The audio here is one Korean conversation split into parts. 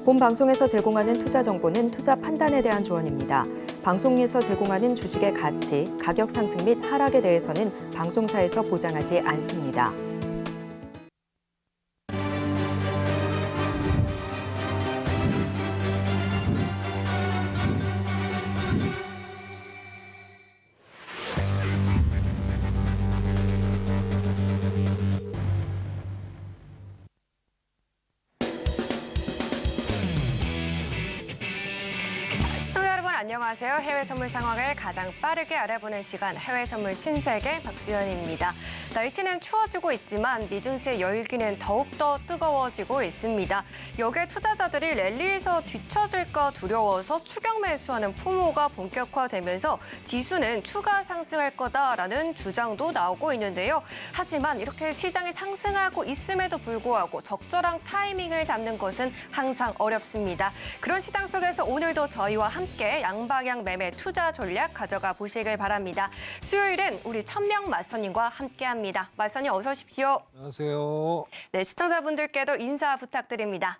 본 방송에서 제공하는 투자 정보는 투자 판단에 대한 조언입니다. 방송에서 제공하는 주식의 가치, 가격 상승 및 하락에 대해서는 방송사에서 보장하지 않습니다. 시청자 여러분 안녕하세요. 해외 선물 상황을 가장 빠르게 알아보는 시간 해외 선물 신세계 박수연입니다. 날씨는 추워지고 있지만 미증시의 열기는 더욱더 뜨거워지고 있습니다. 여기에 투자자들이 랠리에서 뒤처질까 두려워서 추격 매수하는 포모가 본격화되면서 지수는 추가 상승할 거다라는 주장도 나오고 있는데요. 하지만 이렇게 시장이 상승하고 있음에도 불구하고 적절한 타이밍을 잡는 것은 항상 어렵습니다. 그런 시장 속에서 오늘도 저희와 함께 양방향 매매 투자 전략 가져가 보시길 바랍니다. 수요일은 우리 천명 마스터님과 함께합니다. 마스터님 어서 오십시오. 안녕하세요. 네, 시청자분들께도 인사 부탁드립니다.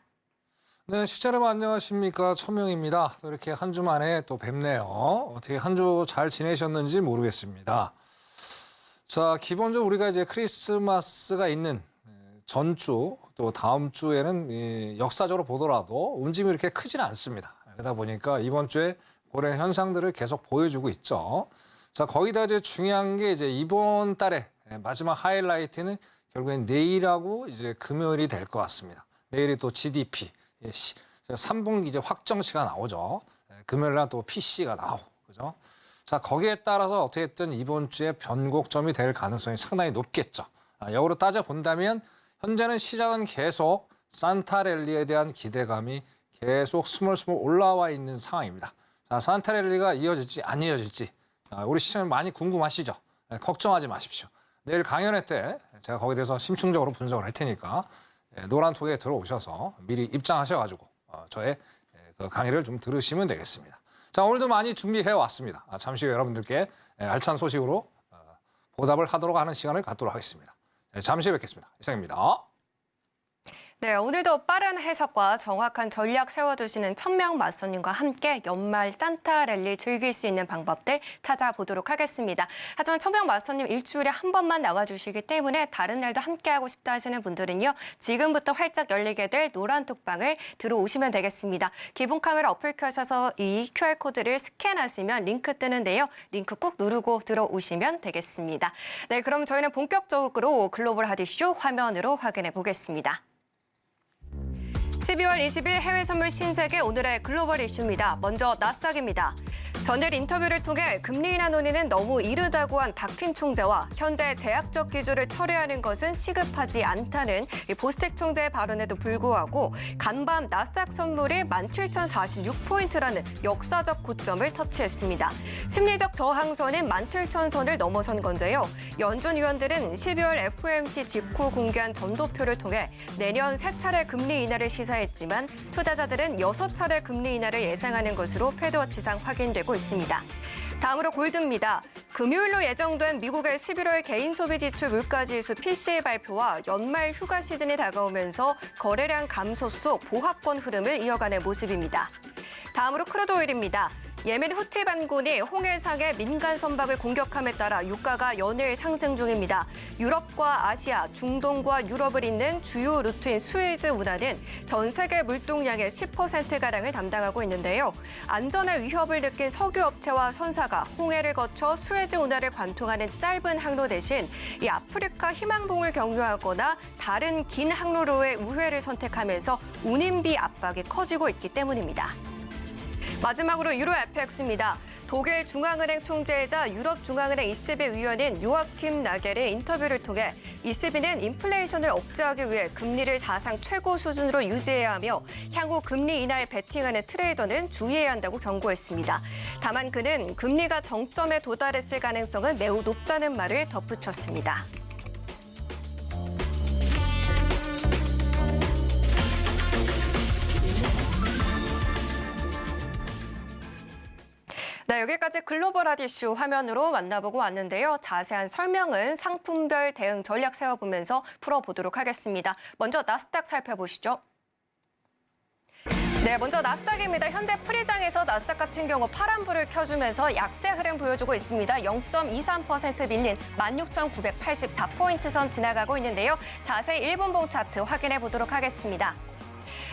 네, 시청자 여러분 안녕하십니까. 천명입니다. 또 이렇게 한 주 만에 또 뵙네요. 어떻게 한 주 잘 지내셨는지 모르겠습니다. 자, 기본적으로 우리가 이제 크리스마스가 있는 전주 또 다음 주에는 역사적으로 보더라도 움직임이 이렇게 크지는 않습니다. 그러다 보니까 이번 주에 그런 현상들을 계속 보여주고 있죠. 자, 거기다 이제 중요한 게 이제 이번 달에 마지막 하이라이트는 결국엔 내일하고 이제 금요일이 될 것 같습니다. 내일이 또 GDP, 3분기 이제 확정치가 나오죠. 금요일 날 또 PC가 나오고, 그죠? 자, 거기에 따라서 어떻게든 이번 주에 변곡점이 될 가능성이 상당히 높겠죠. 역으로 따져본다면 현재는 시장은 계속 산타랠리에 대한 기대감이 계속 스물스물 올라와 있는 상황입니다. 자, 산타랠리가 이어질지 안 이어질지 우리 시청자 많이 궁금하시죠? 걱정하지 마십시오. 내일 강연회 때 제가 거기에 대해서 심층적으로 분석을 할 테니까 노란톡에 들어오셔서 미리 입장하셔가지고 저의 그 강의를 좀 들으시면 되겠습니다. 자, 오늘도 많이 준비해 왔습니다. 잠시 후에 여러분들께 알찬 소식으로 보답을 하도록 하는 시간을 갖도록 하겠습니다. 잠시 후에 뵙겠습니다. 이상입니다. 네, 오늘도 빠른 해석과 정확한 전략 세워주시는 천명 마스터님과 함께 연말 산타 랠리 즐길 수 있는 방법들 찾아보도록 하겠습니다. 하지만 천명 마스터님 일주일에 한 번만 나와주시기 때문에 다른 날도 함께하고 싶다 하시는 분들은요. 지금부터 활짝 열리게 될 노란 톡방을 들어오시면 되겠습니다. 기본 카메라 어플 켜셔서 이 QR코드를 스캔하시면 링크 뜨는데요. 링크 꾹 누르고 들어오시면 되겠습니다. 네, 그럼 저희는 본격적으로 글로벌 핫이슈 화면으로 확인해 보겠습니다. 12월 20일 해외 선물 신세계 오늘의 글로벌 이슈입니다. 먼저 나스닥입니다. 전일 인터뷰를 통해 금리 인하 논의는 너무 이르다고 한 박힌 총재와 현재 제약적 기조를 철회하는 것은 시급하지 않다는 보스텍 총재의 발언에도 불구하고 간밤 나스닥 선물이 17,046포인트라는 역사적 고점을 터치했습니다. 심리적 저항선인 17,000선을 넘어선 건데요. 연준 위원들은 12월 FOMC 직후 공개한 전도표를 통해 내년 3차례 금리 인하를 시사했지만 투자자들은 6차례 금리 인하를 예상하는 것으로 패드워치상 확인되고 있습니다. 다음으로 골드입니다. 금요일로 예정된 미국의 11월 개인 소비 지출 물가지수 PCE 발표와 연말 휴가 시즌이 다가오면서 거래량 감소 속 보합권 흐름을 이어가는 모습입니다. 다음으로 크루드 오일입니다. 예멘 후티 반군이 홍해상의 민간 선박을 공격함에 따라 유가가 연일 상승 중입니다. 유럽과 아시아, 중동과 유럽을 잇는 주요 루트인 수에즈 운하는 전 세계 물동량의 10%가량을 담당하고 있는데요. 안전의 위협을 느낀 석유 업체와 선사가 홍해를 거쳐 수에즈 운하를 관통하는 짧은 항로 대신 이 아프리카 희망봉을 경유하거나 다른 긴 항로로의 우회를 선택하면서 운임비 압박이 커지고 있기 때문입니다. 마지막으로 유로 FX입니다. 독일 중앙은행 총재이자 유럽 중앙은행 ECB 위원인 요아킴 나겔의 인터뷰를 통해 ECB는 인플레이션을 억제하기 위해 금리를 사상 최고 수준으로 유지해야 하며 향후 금리 인하에 베팅하는 트레이더는 주의해야 한다고 경고했습니다. 다만 그는 금리가 정점에 도달했을 가능성은 매우 높다는 말을 덧붙였습니다. 네, 여기까지 글로벌 핫 이슈 화면으로 만나보고 왔는데요. 자세한 설명은 상품별 대응 전략 세워보면서 풀어보도록 하겠습니다. 먼저 나스닥 살펴보시죠. 네, 먼저 나스닥입니다. 현재 프리장에서 나스닥 같은 경우 파란불을 켜주면서 약세 흐름 보여주고 있습니다. 0.23% 밀린 16,984포인트 선 지나가고 있는데요. 자세히 1분봉 차트 확인해 보도록 하겠습니다.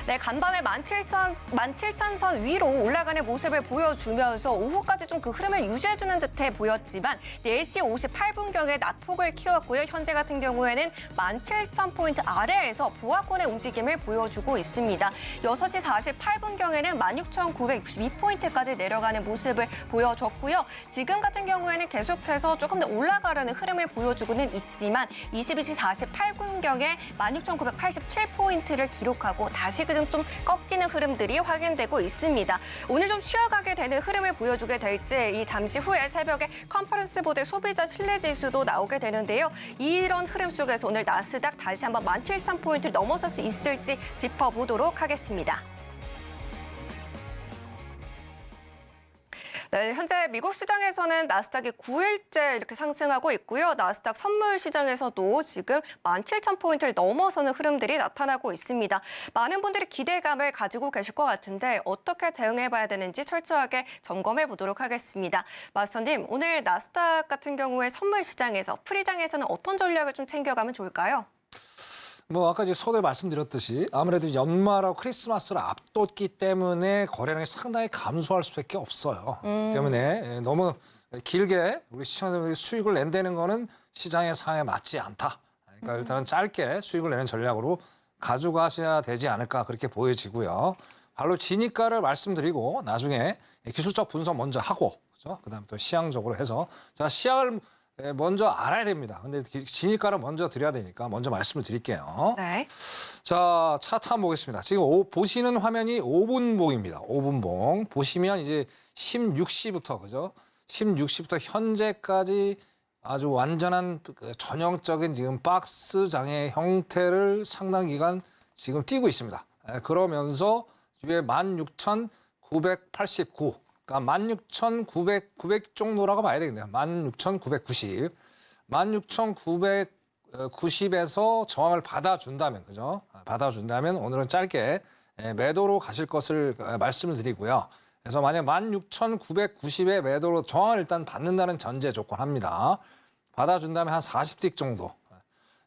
네, 간밤에 17,000선 위로 올라가는 모습을 보여주면서 오후까지 좀 그 흐름을 유지해주는 듯해 보였지만 4시 58분경에 낙폭을 키웠고요. 현재 같은 경우에는 17,000포인트 아래에서 보합권의 움직임을 보여주고 있습니다. 6시 48분경에는 16,962포인트까지 내려가는 모습을 보여줬고요. 지금 같은 경우에는 계속해서 조금 더 올라가려는 흐름을 보여주고는 있지만 22시 48분경에 16,987포인트를 기록하고 다시 좀 꺾이는 흐름들이 확인되고 있습니다. 오늘 좀 쉬어가게 되는 흐름을 보여주게 될지 이 잠시 후에 새벽에 컨퍼런스 보드 소비자 신뢰지수도 나오게 되는데요. 이런 흐름 속에서 오늘 나스닥 다시 한번 17,000포인트를 넘어설 수 있을지 짚어보도록 하겠습니다. 네, 현재 미국 시장에서는 나스닥이 9일째 이렇게 상승하고 있고요. 나스닥 선물 시장에서도 지금 17,000포인트를 넘어서는 흐름들이 나타나고 있습니다. 많은 분들이 기대감을 가지고 계실 것 같은데 어떻게 대응해봐야 되는지 철저하게 점검해 보도록 하겠습니다. 마스터님, 오늘 나스닥 같은 경우에 선물 시장에서 프리장에서는 어떤 전략을 좀 챙겨가면 좋을까요? 뭐 아까 이제 서두에 말씀드렸듯이 아무래도 연말하고 크리스마스를 앞뒀기 때문에 거래량이 상당히 감소할 수밖에 없어요. 때문에 너무 길게 우리 시청자들이 수익을 낸다는 거는 시장의 상황에 맞지 않다. 그러니까 일단은 짧게 수익을 내는 전략으로 가져가셔야 되지 않을까 그렇게 보여지고요. 바로 진입가를 말씀드리고 나중에 기술적 분석 먼저 하고 그죠? 그다음에 또 시향적으로 해서 자 시향을 먼저 알아야 됩니다. 근데 진입가를 먼저 드려야 되니까 먼저 말씀을 드릴게요. 네. 자, 차트 한번 보겠습니다. 지금 보시는 화면이 5분봉입니다. 5분봉. 보시면 이제 16시부터, 그죠? 16시부터 현재까지 아주 완전한 전형적인 지금 박스 장의 형태를 상당 기간 지금 띄고 있습니다. 그러면서 위에 16,989. 그러니까 16,900 정도라고 봐야 되겠네요. 16,990. 16,990에서 저항을 받아준다면, 그죠? 받아준다면 오늘은 짧게 매도로 가실 것을 말씀을 드리고요. 그래서 만약 16,990의 매도로 저항을 일단 받는다는 전제 조건 합니다. 받아준다면 한 40틱 정도.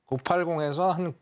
980에서 한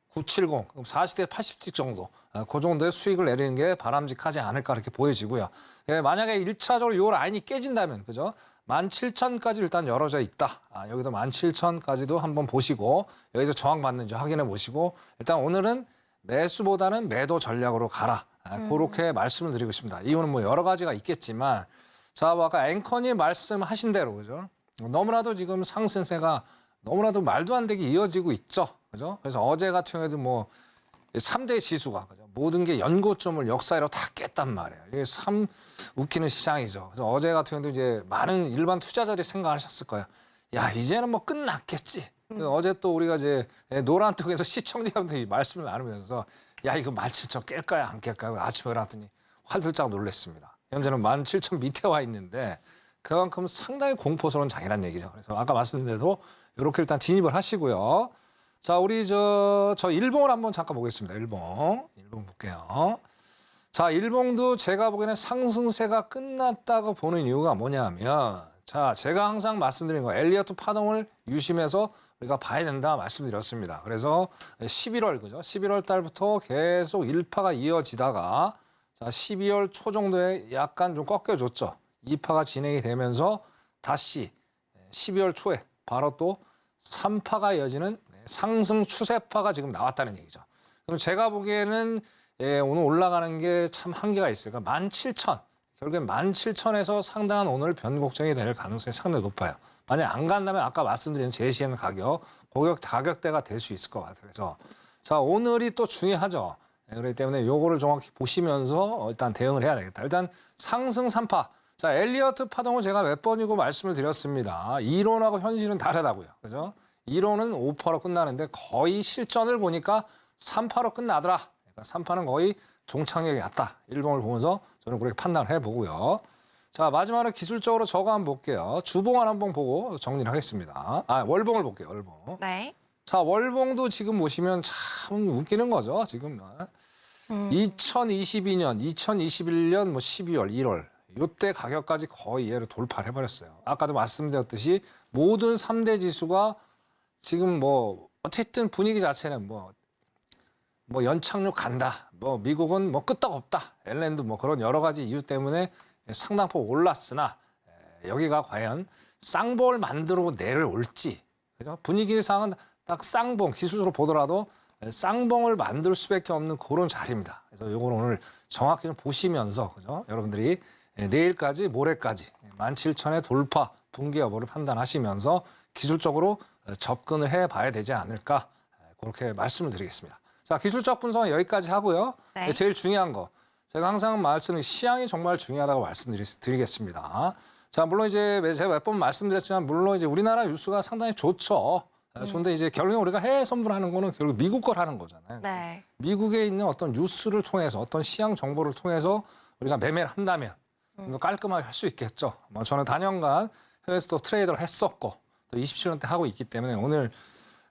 970, 그럼 40대 80틱 정도, 그 정도의 수익을 내리는 게 바람직하지 않을까 이렇게 보여지고요. 만약에 1차적으로 이 라인이 깨진다면, 그죠? 17,000까지 일단 열어져 있다. 여기도 17,000까지도 한번 보시고, 여기서 저항받는지 확인해 보시고, 일단 오늘은 매수보다는 매도 전략으로 가라. 그렇게 말씀을 드리고 있습니다. 이유는 뭐 여러 가지가 있겠지만, 자, 뭐 아까 앵커님 말씀하신 대로, 그죠? 너무나도 지금 상승세가 너무나도 말도 안 되게 이어지고 있죠. 그죠? 그래서 어제 같은 경우에도 뭐 3대 지수가 그죠? 모든 게 연고점을 역사로 다 깼단 말이에요. 이게 참 웃기는 시장이죠. 그래서 어제 같은 경우도 이제 많은 일반 투자자들이 생각하셨을 거예요. 야, 이제는 뭐 끝났겠지. 어제 또 우리가 이제 노란톡에서 시청자분들이 말씀을 나누면서 야, 이거 17,000 깰까요? 안 깰까요? 아침에 일어났더니 화들짝 놀랐습니다. 현재는 17,000 밑에 와 있는데 그만큼 상당히 공포스러운 장이란 얘기죠. 그래서 아까 말씀드린 대로 이렇게 일단 진입을 하시고요. 자, 우리 저 일봉을 한번 잠깐 보겠습니다. 일봉 볼게요. 자, 일봉도 제가 보기에는 상승세가 끝났다고 보는 이유가 뭐냐면, 자, 제가 항상 말씀드린 거 엘리어트 파동을 유심해서 우리가 봐야 된다 말씀드렸습니다. 그래서 11월, 그죠? 11월 달부터 계속 일파가 이어지다가, 자, 12월 초 정도에 약간 좀 꺾여줬죠. 2파가 진행이 되면서 다시 12월 초에 바로 또 3파가 이어지는 상승 추세파가 지금 나왔다는 얘기죠. 그럼 제가 보기에는 오늘 올라가는 게 참 한계가 있어요. 그러니까 17,000, 결국엔 17,000에서 상당한 오늘 변곡점이 될 가능성이 상당히 높아요. 만약 안 간다면 아까 말씀드린 제시하는 가격대가 될 수 있을 것 같아요. 그래서 자, 오늘이 또 중요하죠. 그렇기 때문에 요거를 정확히 보시면서 일단 대응을 해야 되겠다. 일단 상승 3파. 자, 엘리어트 파동을 제가 몇 번이고 말씀을 드렸습니다. 이론하고 현실은 다르다고요. 그죠? 이론은 5파로 끝나는데 거의 실전을 보니까 3파로 끝나더라. 그러니까 3파는 거의 종착역이 왔다. 일봉을 보면서 저는 그렇게 판단을 해보고요. 자, 마지막으로 기술적으로 저거 한번 볼게요. 주봉을 한번 보고 정리를 하겠습니다. 월봉을 볼게요. 월봉. 네. 자, 월봉도 지금 보시면 참 웃기는 거죠. 지금 2022년, 2021년 뭐 12월, 1월 이때 가격까지 거의 얘를 돌파를 해버렸어요. 아까도 말씀드렸듯이 모든 3대 지수가 지금 뭐 어쨌든 분위기 자체는 뭐 연착륙 간다. 뭐 미국은 뭐 끄떡없다. 엘랜드 뭐 그런 여러 가지 이유 때문에 상당폭 올랐으나 여기가 과연 쌍봉을 만들고 내려올지, 그죠? 분위기상은 딱 쌍봉 기술적으로 보더라도 쌍봉을 만들 수밖에 없는 그런 자리입니다. 그래서 이걸 오늘 정확히 좀 보시면서, 그죠? 여러분들이 내일까지 모레까지 17,000의 돌파 붕괴 여부를 판단하시면서 기술적으로 접근을 해봐야 되지 않을까, 그렇게 말씀을 드리겠습니다. 자, 기술적 분석은 여기까지 하고요. 네. 제일 중요한 거, 제가 항상 말씀드린 시향이 정말 중요하다고 말씀드리겠습니다. 자, 물론 이제 제가 몇 번 말씀드렸지만 물론 이제 우리나라 뉴스가 상당히 좋죠. 좋은데 이제 결국에 우리가 해외 선물하는 거는 결국 미국 걸 하는 거잖아요. 네. 미국에 있는 어떤 뉴스를 통해서 어떤 시향 정보를 통해서 우리가 매매를 한다면 좀 더 깔끔하게 할 수 있겠죠. 뭐 저는 단연간 해외에서 또 트레이더를 했었고 또 27년대 하고 있기 때문에 오늘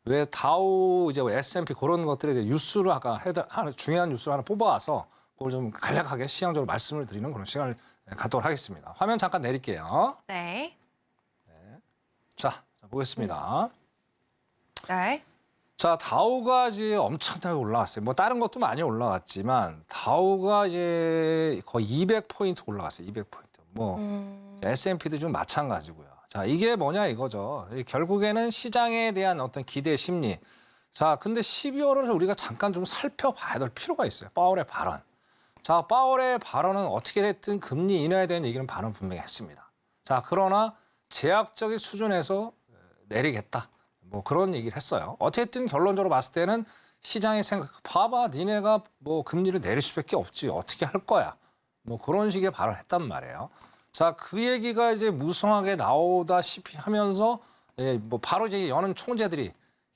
왜 다우 이제 S&P 그런 것들에 대해 뉴스를 아까 하나 중요한 뉴스를 하나 뽑아와서 그걸 좀 간략하게 시향적으로 말씀을 드리는 그런 시간을 갖도록 하겠습니다. 화면 잠깐 내릴게요. 네. 자, 보겠습니다. 네. 자, 다우가 이제 엄청나게 올라갔어요. 뭐 다른 것도 많이 올라갔지만 다우가 이제 거의 200포인트 올라갔어요. 200포인트. 뭐 S&P도 좀 마찬가지고요. 자, 이게 뭐냐 이거죠. 결국에는 시장에 대한 어떤 기대 심리. 자, 근데 12월을 우리가 잠깐 좀 살펴봐야 될 필요가 있어요. 파월의 발언. 자, 파월의 발언은 어떻게 됐든 금리 인하에 대한 얘기는 발언 분명히 했습니다. 자, 그러나 제약적인 수준에서 내리겠다. 뭐 그런 얘기를 했어요. 어쨌든 결론적으로 봤을 때는 시장의 생각, 봐봐, 니네가 뭐 금리를 내릴 수밖에 없지. 어떻게 할 거야. 뭐 그런 식의 발언을 했단 말이에요. 자, 그 얘기가 이제 무성하게 나오다시피 하면서 뭐 바로 이제 여는 총재들이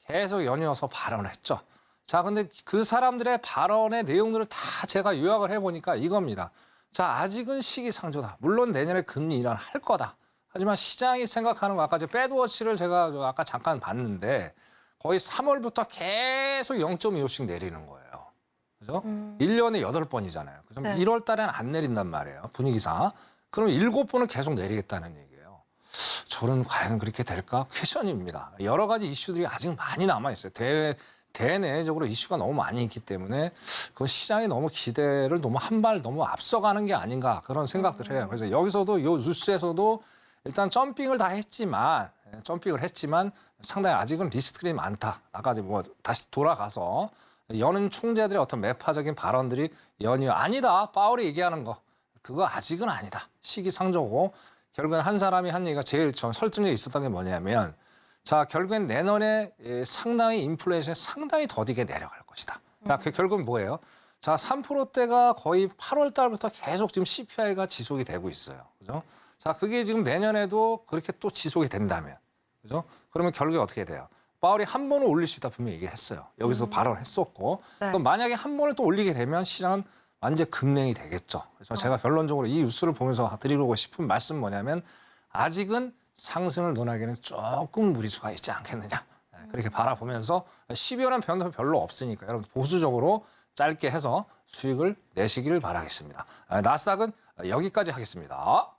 계속 연이어서 발언을 했죠. 자, 근데 그 사람들의 발언의 내용들을 다 제가 요약을 해보니까 이겁니다. 자, 아직은 시기상조다. 물론 내년에 금리 인하를 할 거다. 하지만 시장이 생각하는 거, 아까 배드워치를 제가 아까 잠깐 봤는데 거의 3월부터 계속 0.25씩 내리는 거예요. 그죠? 1년에 8번이잖아요. 그죠? 네. 1월 달에는 안 내린단 말이에요. 분위기상. 그럼 7번은 계속 내리겠다는 얘기예요. 저는 과연 그렇게 될까? 퀘션입니다. 여러 가지 이슈들이 아직 많이 남아있어요. 대내적으로 이슈가 너무 많이 있기 때문에 그 시장이 너무 기대를 너무 한 발 너무 앞서가는 게 아닌가 그런 생각들을 해요. 그래서 여기서도 요 뉴스에서도 일단 점핑을 했지만 상당히 아직은 리스크들이 많다. 아까 뭐 다시 돌아가서 여는 총재들의 어떤 매파적인 발언들이 연이어 아니다. 파월이 얘기하는 거 그거 아직은 아니다. 시기상조고 결국엔 한 사람이 한 얘기가 제일 설득력이 있었던 게 뭐냐면 자, 결국엔 내년에 상당히 인플레이션이 상당히 더디게 내려갈 것이다. 자, 그 결국은 뭐예요? 자, 3%대가 거의 8월 달부터 계속 지금 CPI가 지속이 되고 있어요. 그죠? 자, 그게 지금 내년에도 그렇게 또 지속이 된다면, 그죠? 그러면 결국에 어떻게 돼요? 파월이 한 번을 올릴 수 있다 분명히 얘기를 했어요. 여기서 발언했었고. 네. 그럼 만약에 한 번을 또 올리게 되면 시장은 완전 급냉이 되겠죠. 그래서 제가 결론적으로 이 뉴스를 보면서 드리고 싶은 말씀 뭐냐면 아직은 상승을 논하기에는 조금 무리수가 있지 않겠느냐. 그렇게 바라보면서 12월엔 변동 별로 없으니까 여러분 보수적으로 짧게 해서 수익을 내시기를 바라겠습니다. 나스닥은 여기까지 하겠습니다.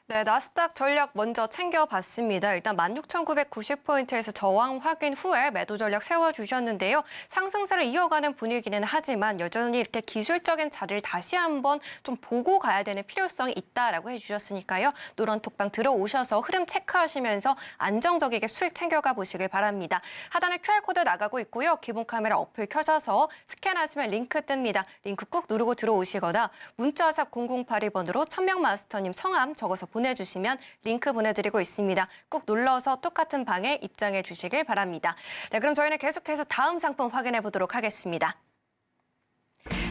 네, 나스닥 전략 먼저 챙겨봤습니다. 일단 16,990포인트에서 저항 확인 후에 매도 전략 세워주셨는데요. 상승세를 이어가는 분위기는 하지만 여전히 이렇게 기술적인 자리를 다시 한번 좀 보고 가야 되는 필요성이 있다라고 해주셨으니까요. 노란 톡방 들어오셔서 흐름 체크하시면서 안정적이게 수익 챙겨가 보시길 바랍니다. 하단에 QR코드 나가고 있고요. 기본 카메라 어플 켜셔서 스캔하시면 링크 뜹니다. 링크 꾹 누르고 들어오시거나 문자샵 0082번으로 천명 마스터님 성함 적어서 보내주시면 링크 보내드리고 있습니다. 꼭 눌러서 똑같은 방에 입장해 주시길 바랍니다. 네, 그럼 저희는 계속해서 다음 상품 확인해 보도록 하겠습니다.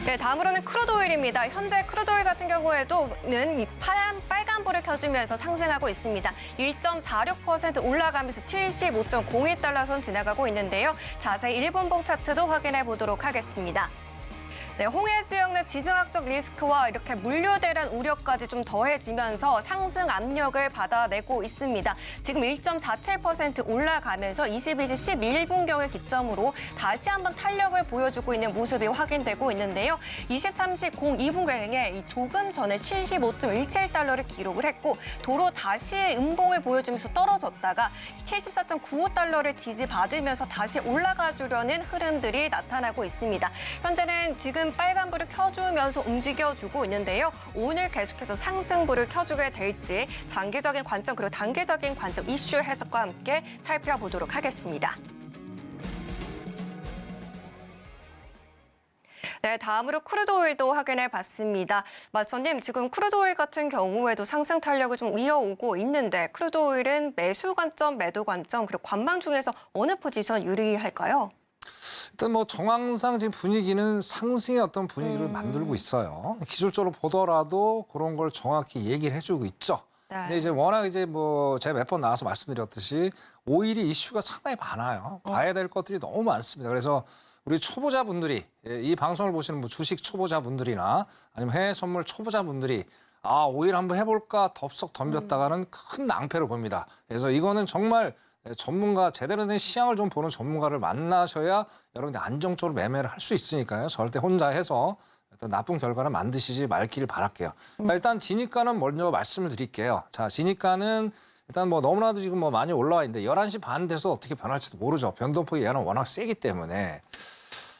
네, 다음으로는 크루드오일입니다. 현재 크루드오일 같은 경우에도는 이 빨간불을 켜주면서 상승하고 있습니다. 1.46% 올라가면서 75.02달러 선 지나가고 있는데요. 자세히 1분봉 차트도 확인해 보도록 하겠습니다. 네, 홍해 지역 내 지정학적 리스크와 이렇게 물류 대란 우려까지 좀 더해지면서 상승 압력을 받아내고 있습니다. 지금 1.47% 올라가면서 22시 11분경을 기점으로 다시 한번 탄력을 보여주고 있는 모습이 확인되고 있는데요. 23시 02분경에 조금 전에 75.17달러를 기록을 했고 도로 다시 음봉을 보여주면서 떨어졌다가 74.95달러를 지지받으면서 다시 올라가 주려는 흐름들이 나타나고 있습니다. 현재는 지금 빨간불을 켜주면서 움직여주고 있는데요. 오늘 계속해서 상승불을 켜주게 될지 장기적인 관점 그리고 단기적인 관점 이슈 해석과 함께 살펴보도록 하겠습니다. 네, 다음으로 크루드오일도 확인해 봤습니다. 마스터님, 지금 크루드오일 같은 경우에도 상승 탄력을 좀 이어오고 있는데 크루드오일은 매수 관점, 매도 관점, 그리고 관망 중에서 어느 포지션 유리할까요? 일단 뭐 정황상 지금 분위기는 상승의 어떤 분위기를 만들고 있어요. 기술적으로 보더라도 그런 걸 정확히 얘기를 해주고 있죠. 네. 근데 이제 워낙 이제 뭐 제가 몇 번 나와서 말씀드렸듯이 오일이 이슈가 상당히 많아요. 봐야 될 것들이 너무 많습니다. 그래서 우리 초보자분들이 이 방송을 보시는 뭐 주식 초보자분들이나 아니면 해외 선물 초보자분들이 오일 한번 해볼까 덥석 덤볐다가는 큰 낭패를 봅니다. 그래서 이거는 정말 전문가 제대로 된 시향을 좀 보는 전문가를 만나셔야 여러분들 안정적으로 매매를 할 수 있으니까요. 절대 혼자 해서 어떤 나쁜 결과를 만드시지 말기를 바랄게요. 자, 일단 진입가는 먼저 말씀을 드릴게요. 자, 진입가는 일단 뭐 너무나도 지금 뭐 많이 올라와 있는데 11시 반 돼서 어떻게 변할지도 모르죠. 변동폭이 얘는 워낙 세기 때문에.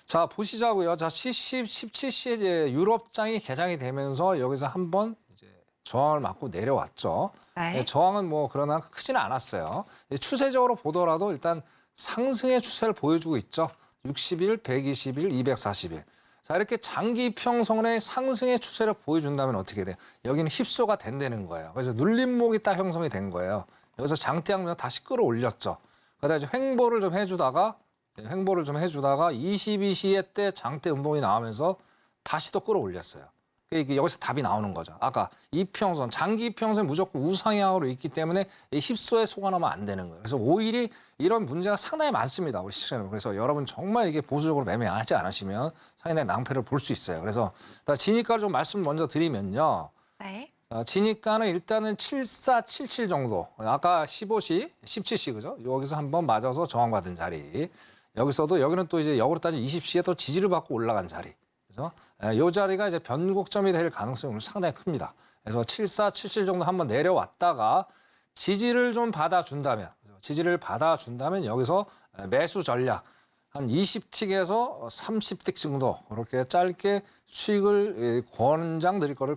자, 보시자고요. 자, 17시에 이제 유럽장이 개장이 되면서 여기서 한번 이제 저항을 맞고 내려왔죠. 네. 저항은 뭐 그러나 크지는 않았어요. 추세적으로 보더라도 일단 상승의 추세를 보여주고 있죠. 60일, 120일, 240일. 자, 이렇게 장기 평선의 상승의 추세를 보여준다면 어떻게 돼요? 여기는 힙소가 된다는 거예요. 그래서 눌림목이 딱 형성이 된 거예요. 여기서 장대양면 다시 끌어올렸죠. 그러다 이제 횡보를 좀 해주다가 22시에 때 장대 음봉이 나오면서 다시 또 끌어올렸어요. 이게 여기서 답이 나오는 거죠. 아까 이평선, 장기 이평선 무조건 우상향으로 있기 때문에 이 힙소에 속아나면 안 되는 거예요. 그래서 오일이 이런 문제가 상당히 많습니다. 우리 시장에. 그래서 여러분 정말 이게 보수적으로 매매하지 않으시면 상당히 낭패를 볼 수 있어요. 그래서 진입가를 좀 말씀 먼저 드리면요. 네. 진입가는 일단은 7477 정도. 아까 15시, 17시 그죠? 여기서 한번 맞아서 저항받은 자리. 여기는 또 이제 역으로 따지면 20시에 또 지지를 받고 올라간 자리. 그래서 이 자리가 이제 변곡점이 될 가능성이 오늘 상당히 큽니다. 그래서 7477 정도 한번 내려왔다가 지지를 좀 받아준다면 여기서 매수 전략 한 20틱에서 30틱 정도 그렇게 짧게 수익을 권장드릴 거를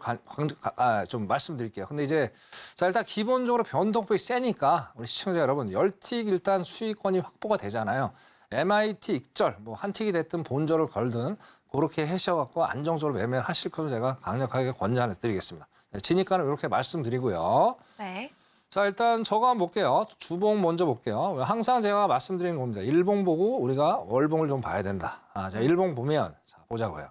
좀 말씀드릴게요. 근데 이제 자 일단 기본적으로 변동폭이 세니까 우리 시청자 여러분 10틱 일단 수익권이 확보가 되잖아요. MIT 익절 뭐 한 틱이 됐든 본절을 걸든 그렇게 하셔갖고 안정적으로 매매를 하실 것을 제가 강력하게 권장해 드리겠습니다. 진입가는 이렇게 말씀드리고요. 네. 자, 일단 저거 한번 볼게요. 주봉 먼저 볼게요. 항상 제가 말씀드리는 겁니다. 일봉 보고 우리가 월봉을 좀 봐야 된다. 자, 일봉 보면 자, 보자고요.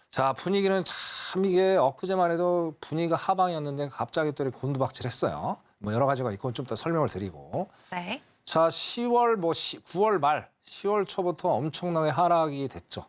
자, 분위기는 참 이게 엊그제만 해도 분위기가 하방이었는데 갑자기 또 이렇게 곤두박질했어요. 뭐 여러 가지가 있고 좀 더 설명을 드리고. 네. 자, 9월 말, 10월 초부터 엄청나게 하락이 됐죠.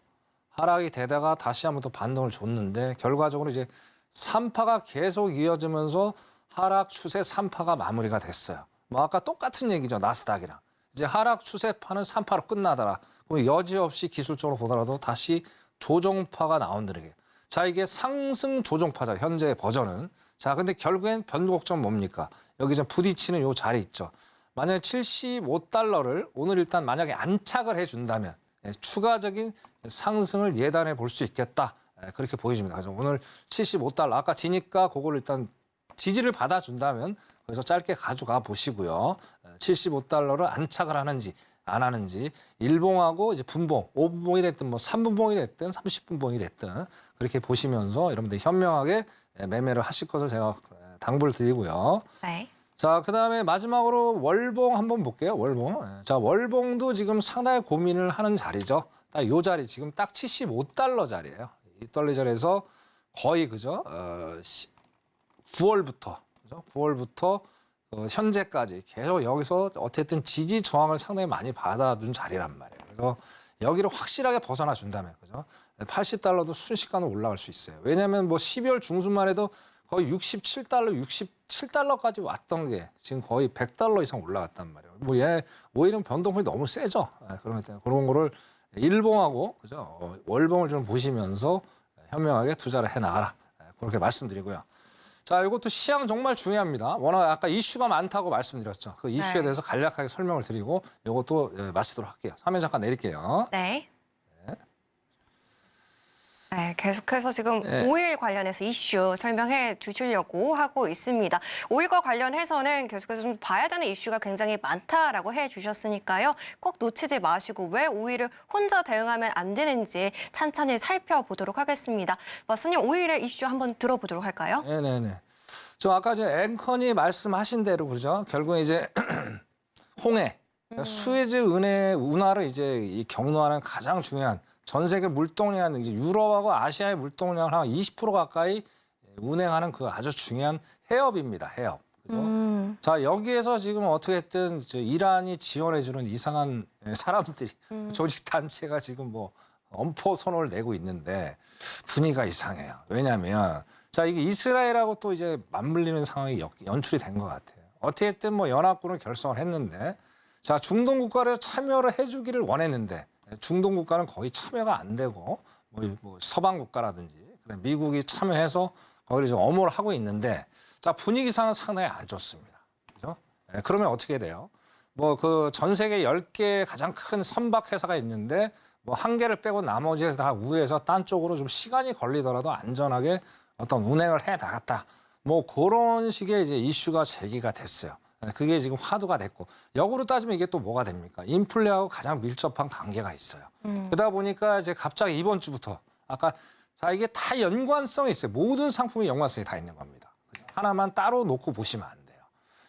하락이 되다가 다시 한번 또 반등을 줬는데 결과적으로 이제 3파가 계속 이어지면서 하락 추세 3파가 마무리가 됐어요. 뭐 아까 똑같은 얘기죠. 나스닥이랑. 이제 하락 추세파는 3파로 끝나더라. 그럼 여지없이 기술적으로 보더라도 다시 조정파가 나온다는 게. 자, 이게 상승 조정파죠. 현재 버전은. 자, 근데 결국엔 변곡점 뭡니까? 여기 좀 부딪히는 요 자리 있죠. 만약에 75달러를 오늘 일단 만약에 안착을 해준다면 추가적인 상승을 예단해 볼 수 있겠다. 그렇게 보여집니다. 그래서 오늘 75달러, 아까 지니까 그걸 일단 지지를 받아준다면 그래서 짧게 가져가 보시고요. 75달러를 안착을 하는지 안 하는지 일봉하고 이제 분봉, 5분봉이 됐든 뭐 3분봉이 됐든 30분봉이 됐든 그렇게 보시면서 여러분들 현명하게 매매를 하실 것을 제가 당부를 드리고요. 네. 자, 그다음에 마지막으로 월봉 한번 볼게요. 월봉. 자, 월봉도 지금 상당히 고민을 하는 자리죠. 딱 이 자리 지금 딱 75달러 자리예요. 이 달러 자리에서 거의 그죠? 9월부터 그죠? 9월부터 현재까지 계속 여기서 어쨌든 지지 저항을 상당히 많이 받아둔 자리란 말이에요. 그래서 여기를 확실하게 벗어나 준다면 그죠? 80달러도 순식간으로 올라갈 수 있어요. 왜냐하면 뭐 12월 중순만 해도 거의 67달러까지 왔던 게 지금 거의 100달러 이상 올라갔단 말이에요. 뭐 얘 오히려 변동폭이 너무 세죠. 그런 것 때문에 그런 거를 일봉하고 그죠? 월봉을 좀 보시면서 현명하게 투자를 해 나가라. 그렇게 말씀드리고요. 자, 이것도 시장 정말 중요합니다. 워낙 아까 이슈가 많다고 말씀드렸죠. 그 이슈에 네. 대해서 간략하게 설명을 드리고 이것도 마치도록 할게요. 화면 잠깐 내릴게요. 네. 네, 계속해서 지금 네. 오일 관련해서 이슈 설명해 주시려고 하고 있습니다. 오일과 관련해서는 계속해서 좀 봐야 되는 이슈가 굉장히 많다라고 해 주셨으니까요. 꼭 놓치지 마시고 왜 오일을 혼자 대응하면 안 되는지 찬찬히 살펴보도록 하겠습니다. 마스님, 오일의 이슈 한번 들어보도록 할까요? 네네네. 저 아까 이제 앵커니 말씀하신 대로 그러죠. 결국 이제 홍해, 수에즈 운하를 이제 이 경로하는 가장 중요한 전 세계 물동량, 이제 유럽하고 아시아의 물동량을 한 20% 가까이 운행하는 그 아주 중요한 해협입니다. 해협. 그죠? 자, 여기에서 지금 어떻게든 이란이 지원해주는 이상한 사람들이 조직 단체가 지금 뭐 엄포 선언을 내고 있는데 분위기가 이상해요. 왜냐하면 자, 이게 이스라엘하고 또 이제 맞물리는 상황이 연출이 된 것 같아요. 어떻게든 뭐 연합군을 결성을 했는데 자, 중동 국가를 참여를 해주기를 원했는데 중동 국가는 거의 참여가 안 되고 뭐 서방 국가라든지 미국이 참여해서 거기를 좀 엄호를 하고 있는데 자, 분위기상은 상당히 안 좋습니다. 그죠? 네, 그러면 어떻게 돼요? 뭐 그 전 세계 10개 가장 큰 선박 회사가 있는데 뭐 한 개를 빼고 나머지에서 다 우회해서 딴 쪽으로 좀 시간이 걸리더라도 안전하게 어떤 운행을 해 나갔다. 뭐 그런 식의 이제 이슈가 제기가 됐어요. 그게 지금 화두가 됐고 역으로 따지면 이게 또 뭐가 됩니까? 인플레하고 가장 밀접한 관계가 있어요. 그러다 보니까 이제 갑자기 이번 주부터 아까 자 이게 다 연관성이 있어요. 모든 상품이 연관성이 다 있는 겁니다. 하나만 따로 놓고 보시면 안 돼요.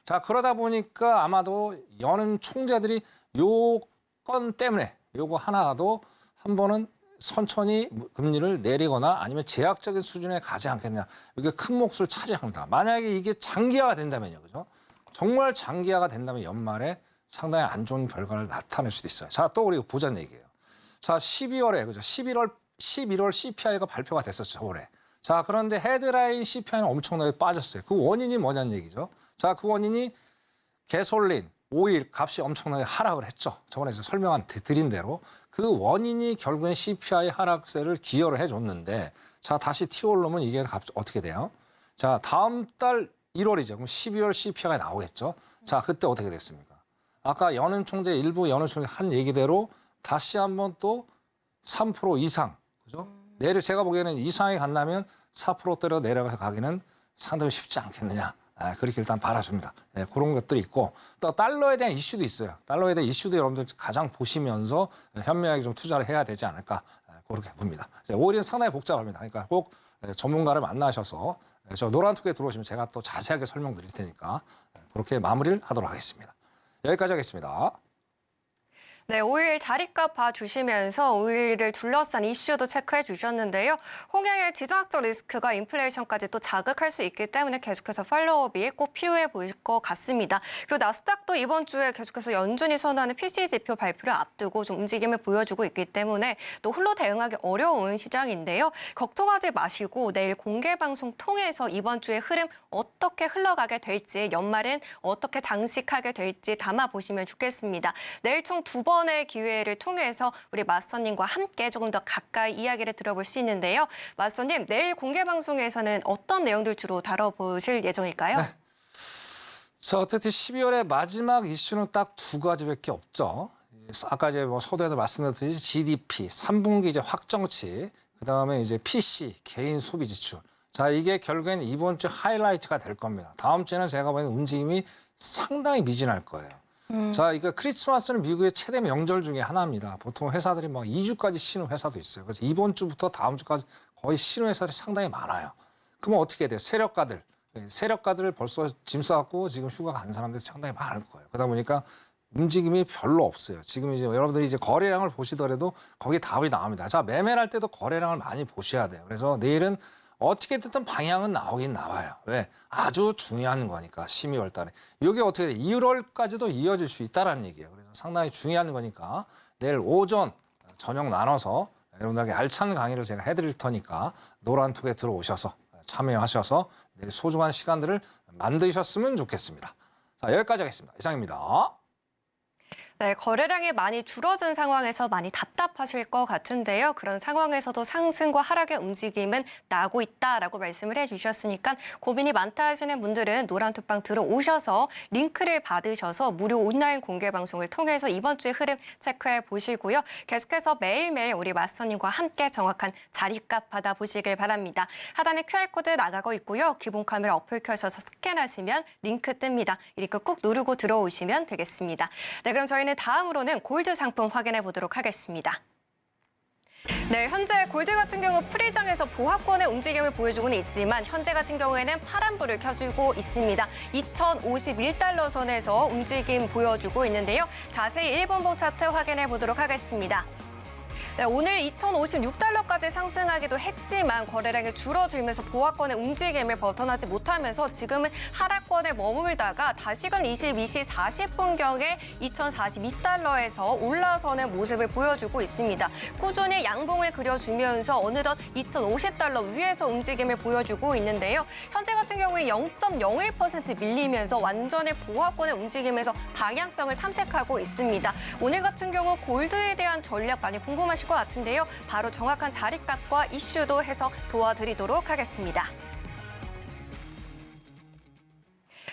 자 그러다 보니까 아마도 여는 총재들이 요 건 때문에 요거 하나라도 한 번은 천천히 금리를 내리거나 아니면 제약적인 수준에 가지 않겠냐. 이게 큰 몫을 차지합니다. 만약에 이게 장기화가 된다면요. 그죠? 정말 장기화가 된다면 연말에 상당히 안 좋은 결과를 나타낼 수도 있어요. 자, 또 우리 보자는 얘기예요. 자, 12월에 그죠? 11월 CPI가 발표가 됐었죠, 올해. 자, 그런데 헤드라인 CPI는 엄청나게 빠졌어요. 그 원인이 뭐냐는 얘기죠. 자, 그 원인이 가솔린, 오일 값이 엄청나게 하락을 했죠. 저번에 드린 대로 그 원인이 결국엔 CPI 하락세를 기여를 해줬는데 자, 다시 튀어오르면 이게 어떻게 돼요? 자, 다음 달 1월이죠. 그럼 12월 CPI가 나오겠죠. 자, 그때 어떻게 됐습니까? 아까 연은 총재 일부 연은 총재 한 얘기대로 다시 한번 또 3% 이상, 그죠? 제가 보기에는 이상이 간다면 4%대로 내려가서 가기는 상당히 쉽지 않겠느냐. 그렇게 일단 바라줍니다. 그런 것들이 있고 또 달러에 대한 이슈도 있어요. 달러에 대한 이슈도 여러분들 가장 보시면서 현명하게 좀 투자를 해야 되지 않을까 그렇게 봅니다. 오일은 상당히 복잡합니다. 그러니까 꼭 전문가를 만나셔서 저 노란톡에 들어오시면 제가 또 자세하게 설명드릴 테니까 그렇게 마무리를 하도록 하겠습니다. 여기까지 하겠습니다. 네, 오일 자리값 봐주시면서 오일을 둘러싼 이슈도 체크해 주셨는데요. 홍해의 지정학적 리스크가 인플레이션까지 또 자극할 수 있기 때문에 계속해서 팔로우업이 꼭 필요해 보일 것 같습니다. 그리고 나스닥도 이번 주에 계속해서 연준이 선호하는 PCE 지표 발표를 앞두고 좀 움직임을 보여주고 있기 때문에 또 홀로 대응하기 어려운 시장인데요. 걱정하지 마시고 내일 공개 방송 통해서 이번 주의 흐름 어떻게 흘러가게 될지 연말엔 어떻게 장식하게 될지 담아보시면 좋겠습니다. 내일 총 2번의 기회를 통해서 우리 마스터님과 함께 조금 더 가까이 이야기를 들어볼 수 있는데요. 마스터님, 내일 공개 방송에서는 어떤 내용들 주로 다뤄보실 예정일까요? 네. 자, 어쨌든 12월의 마지막 이슈는 딱 두 가지밖에 없죠. 아까 이제 뭐 서두에도 말씀드렸듯이 GDP, 3분기 이제 확정치, 그다음에 이제 PC, 개인 소비 지출. 자, 이게 결국엔 이번 주 하이라이트가 될 겁니다. 다음 주에는 제가 보기에는 움직임이 상당히 미진할 거예요. 자, 이거 크리스마스는 미국의 최대 명절 중에 하나입니다. 보통 회사들이 막 2주까지 쉬는 회사도 있어요. 그래서 이번 주부터 다음 주까지 거의 쉬는 회사들이 상당히 많아요. 그러면 어떻게 돼요? 세력가들 벌써 짐 싸갖고 지금 휴가 간 사람들이 상당히 많을 거예요. 그러다 보니까 움직임이 별로 없어요. 지금 이제 여러분들이 이제 거래량을 보시더라도 거기 답이 나옵니다. 자, 매매를 할 때도 거래량을 많이 보셔야 돼요. 그래서 내일은 어떻게 됐든 방향은 나오긴 나와요. 왜? 아주 중요한 거니까 12월 달에. 이게 어떻게 돼? 1월까지도 이어질 수 있다는 얘기예요. 그래서 상당히 중요한 거니까 내일 오전 저녁 나눠서 여러분들에게 알찬 강의를 제가 해드릴 테니까 노란톡에 들어오셔서 참여하셔서 내일 소중한 시간들을 만드셨으면 좋겠습니다. 자, 여기까지 하겠습니다. 이상입니다. 네, 거래량이 많이 줄어든 상황에서 많이 답답하실 것 같은데요. 그런 상황에서도 상승과 하락의 움직임은 나고 있다라고 말씀을 해주셨으니까 고민이 많다 하시는 분들은 노란톡방 들어오셔서 링크를 받으셔서 무료 온라인 공개 방송을 통해서 이번 주의 흐름 체크해 보시고요. 계속해서 매일매일 우리 마스터님과 함께 정확한 자리값 받아보시길 바랍니다. 하단에 QR코드 나가고 있고요. 기본 카메라 어플 켜셔서 스캔하시면 링크 뜹니다. 이 링크 꼭 누르고 들어오시면 되겠습니다. 네, 그럼 저희는 다음으로는 골드 상품 확인해 보도록 하겠습니다. 네, 현재 골드 같은 경우 프리장에서 보합권의 움직임을 보여주고는 있지만 현재 같은 경우에는 파란불을 켜주고 있습니다. 2051달러 선에서 움직임 보여주고 있는데요. 자세히 1분봉 차트 확인해 보도록 하겠습니다. 네, 오늘 2056달러까지 상승하기도 했지만 거래량이 줄어들면서 보합권의 움직임을 벗어나지 못하면서 지금은 하락권에 머물다가 다시금 22시 40분경에 2042달러에서 올라서는 모습을 보여주고 있습니다. 꾸준히 양봉을 그려주면서 어느덧 2050달러 위에서 움직임을 보여주고 있는데요. 현재 같은 경우에 0.01% 밀리면서 완전히 보합권의 움직임에서 방향성을 탐색하고 있습니다. 오늘 같은 경우 골드에 대한 전략 많이 궁금하실 것 같은데요. 바로 정확한 자리값과 이슈도 해서 도와드리도록 하겠습니다.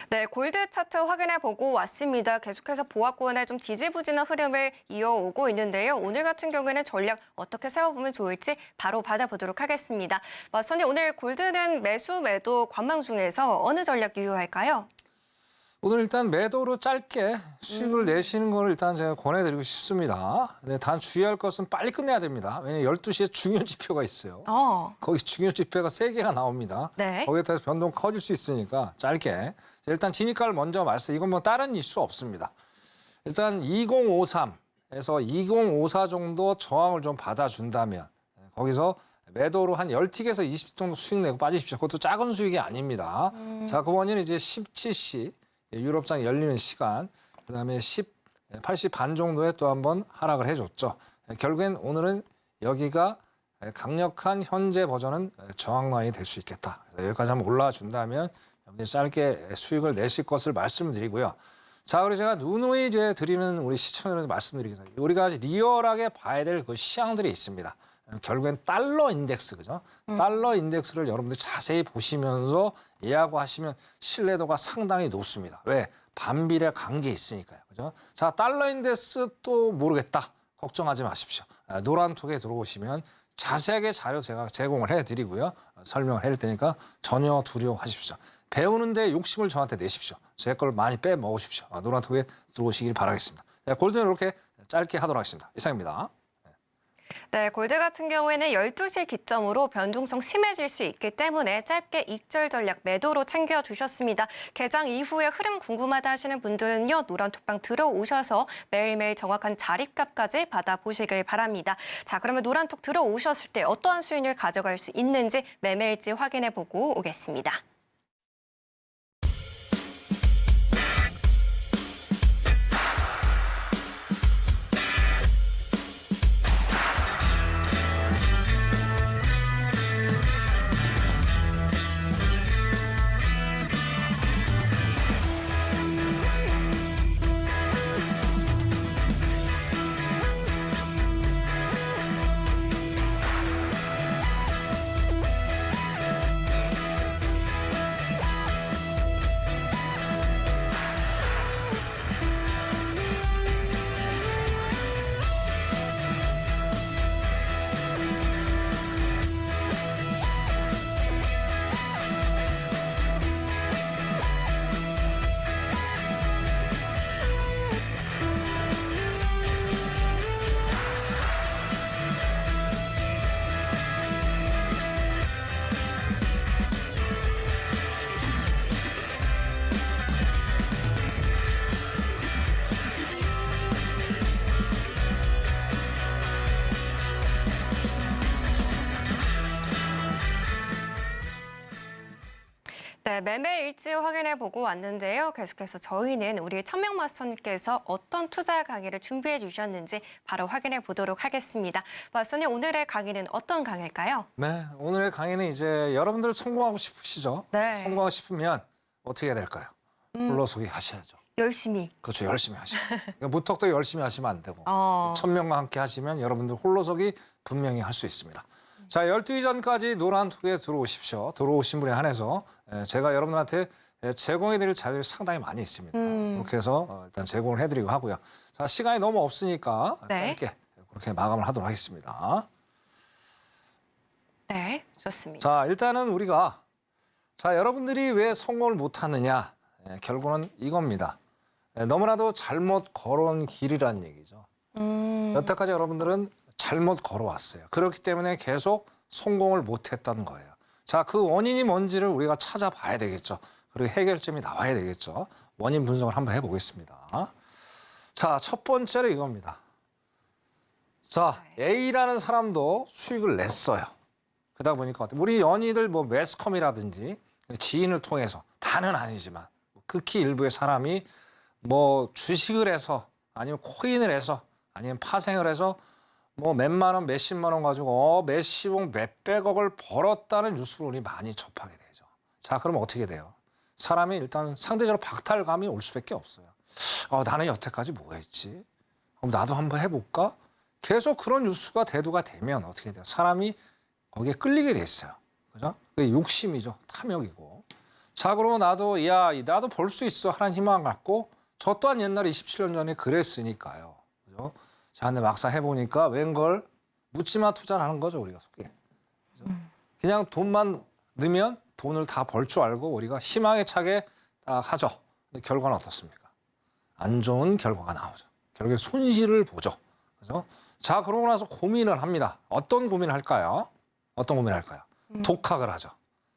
네, 골드 차트 확인해 보고 왔습니다. 계속해서 보합권의 좀 지지부진한 흐름을 이어오고 있는데요. 오늘 같은 경우에는 전략 어떻게 세워보면 좋을지 바로 받아보도록 하겠습니다. 마스터님, 오늘 골드는 매수, 매도 관망 중에서 어느 전략 유효할까요? 오늘 일단 매도로 짧게 수익을 내시는 걸 일단 제가 권해드리고 싶습니다. 근데 단 주의할 것은 빨리 끝내야 됩니다. 왜냐하면 12시에 중요 지표가 있어요. 거기 중요 지표가 3개가 나옵니다. 네. 거기에 따라서 변동 커질 수 있으니까 짧게. 일단 진입가를 먼저 말씀. 이건 뭐 다른 이슈 없습니다. 일단 2053에서 2054 정도 저항을 좀 받아준다면 거기서 매도로 한 10틱에서 20틱 정도 수익 내고 빠지십시오. 그것도 작은 수익이 아닙니다. 자, 그 원인은 이제 17시 유럽장 열리는 시간, 그다음에 80 반 정도에 또 한번 하락을 해줬죠. 결국엔 오늘은 여기가 강력한 현재 버전은 저항 라인이 될 수 있겠다. 여기까지 한번 올라준다면 여러분들이 짧게 수익을 내실 것을 말씀드리고요. 자, 그리고 제가 누누이 이제 드리는 우리 시청자분들 말씀드리겠습니다. 우리가 리얼하게 봐야 될 그 시황들이 있습니다. 결국엔 달러 인덱스, 그죠? 달러 인덱스를 여러분들 자세히 보시면서 예약하시면 신뢰도가 상당히 높습니다. 왜? 반비례 관계 있으니까요. 그죠? 자, 달러 인덱스 또 모르겠다. 걱정하지 마십시오. 노란톡에 들어오시면 자세하게 자료 제가 제공을 해드리고요. 설명을 해드릴 테니까 전혀 두려워하십시오. 배우는데 욕심을 저한테 내십시오. 제 걸 많이 빼먹으십시오. 노란톡에 들어오시길 바라겠습니다. 골드는 이렇게 짧게 하도록 하겠습니다. 이상입니다. 네, 골드 같은 경우에는 12시 기점으로 변동성 심해질 수 있기 때문에 짧게 익절 전략 매도로 챙겨주셨습니다. 개장 이후에 흐름 궁금하다 하시는 분들은요. 노란톡방 들어오셔서 매일매일 정확한 자리값까지 받아보시길 바랍니다. 자, 그러면 노란톡 들어오셨을 때 어떠한 수익을 가져갈 수 있는지 매매일지 확인해보고 오겠습니다. 네, 매매 일지 확인해 보고 왔는데요. 계속해서 저희는 우리 천명 마스터님께서 어떤 투자 강의를 준비해 주셨는지 바로 확인해 보도록 하겠습니다. 마스터님, 오늘의 강의는 어떤 강의일까요? 네, 오늘의 강의는 이제 여러분들 성공하고 싶으시죠? 네. 성공하고 싶으면 어떻게 해야 될까요? 불러서기 하셔야죠. 열심히. 그렇죠, 열심히 하시죠. 그러니까 무턱도 열심히 하시면 안 되고 1000명과 함께 하시면 여러분들 홀로서기 분명히 할 수 있습니다. 자, 12시 전까지 노란톡에 들어오십시오. 들어오신 분에 한해서 제가 여러분들한테 제공해 드릴 자료들이 상당히 많이 있습니다. 그렇게 해서 일단 제공을 해드리고 하고요. 자, 시간이 너무 없으니까 네. 짧게 그렇게 마감을 하도록 하겠습니다. 네, 좋습니다. 자, 일단은 우리가 여러분들이 왜 성공을 못하느냐, 결국은 이겁니다. 너무나도 잘못 걸어온 길이란 얘기죠. 여태까지 여러분들은 잘못 걸어왔어요. 그렇기 때문에 계속 성공을 못했던 거예요. 자, 그 원인이 뭔지를 우리가 찾아봐야 되겠죠. 그리고 해결점이 나와야 되겠죠. 원인 분석을 한번 해보겠습니다. 자, 첫 번째로 이겁니다. 자, A라는 사람도 수익을 냈어요. 그러다 보니까 우리 연희들 뭐 매스컴이라든지 지인을 통해서 다는 아니지만 극히 일부의 사람이 뭐 주식을 해서 아니면 코인을 해서 아니면 파생을 해서 뭐 몇만 원, 몇십만 원 가지고 몇십억, 몇백억을 벌었다는 뉴스를 우리 많이 접하게 되죠. 자, 그러면 어떻게 돼요? 사람이 일단 상대적으로 박탈감이 올 수밖에 없어요. 나는 여태까지 뭐 했지? 그럼 나도 한번 해볼까? 계속 그런 뉴스가 대두가 되면 어떻게 돼요? 사람이 거기에 끌리게 돼 있어요. 그죠? 그게 욕심이죠. 탐욕이고. 자, 그러고 나도 볼 수 있어 하는 희망 갖고 저 또한 옛날에 27년 전에 그랬으니까요. 그죠? 자, 근데 막상 해보니까 웬걸 묻지마 투자를 하는 거죠, 우리가 속에. 그죠? 그냥 돈만 넣으면 돈을 다 벌 줄 알고 우리가 희망에 차게 딱 하죠. 근데 결과는 어떻습니까? 안 좋은 결과가 나오죠. 결국에 손실을 보죠. 그죠? 자, 그러고 나서 고민을 합니다. 어떤 고민을 할까요? 어떤 고민을 할까요? 독학을 하죠.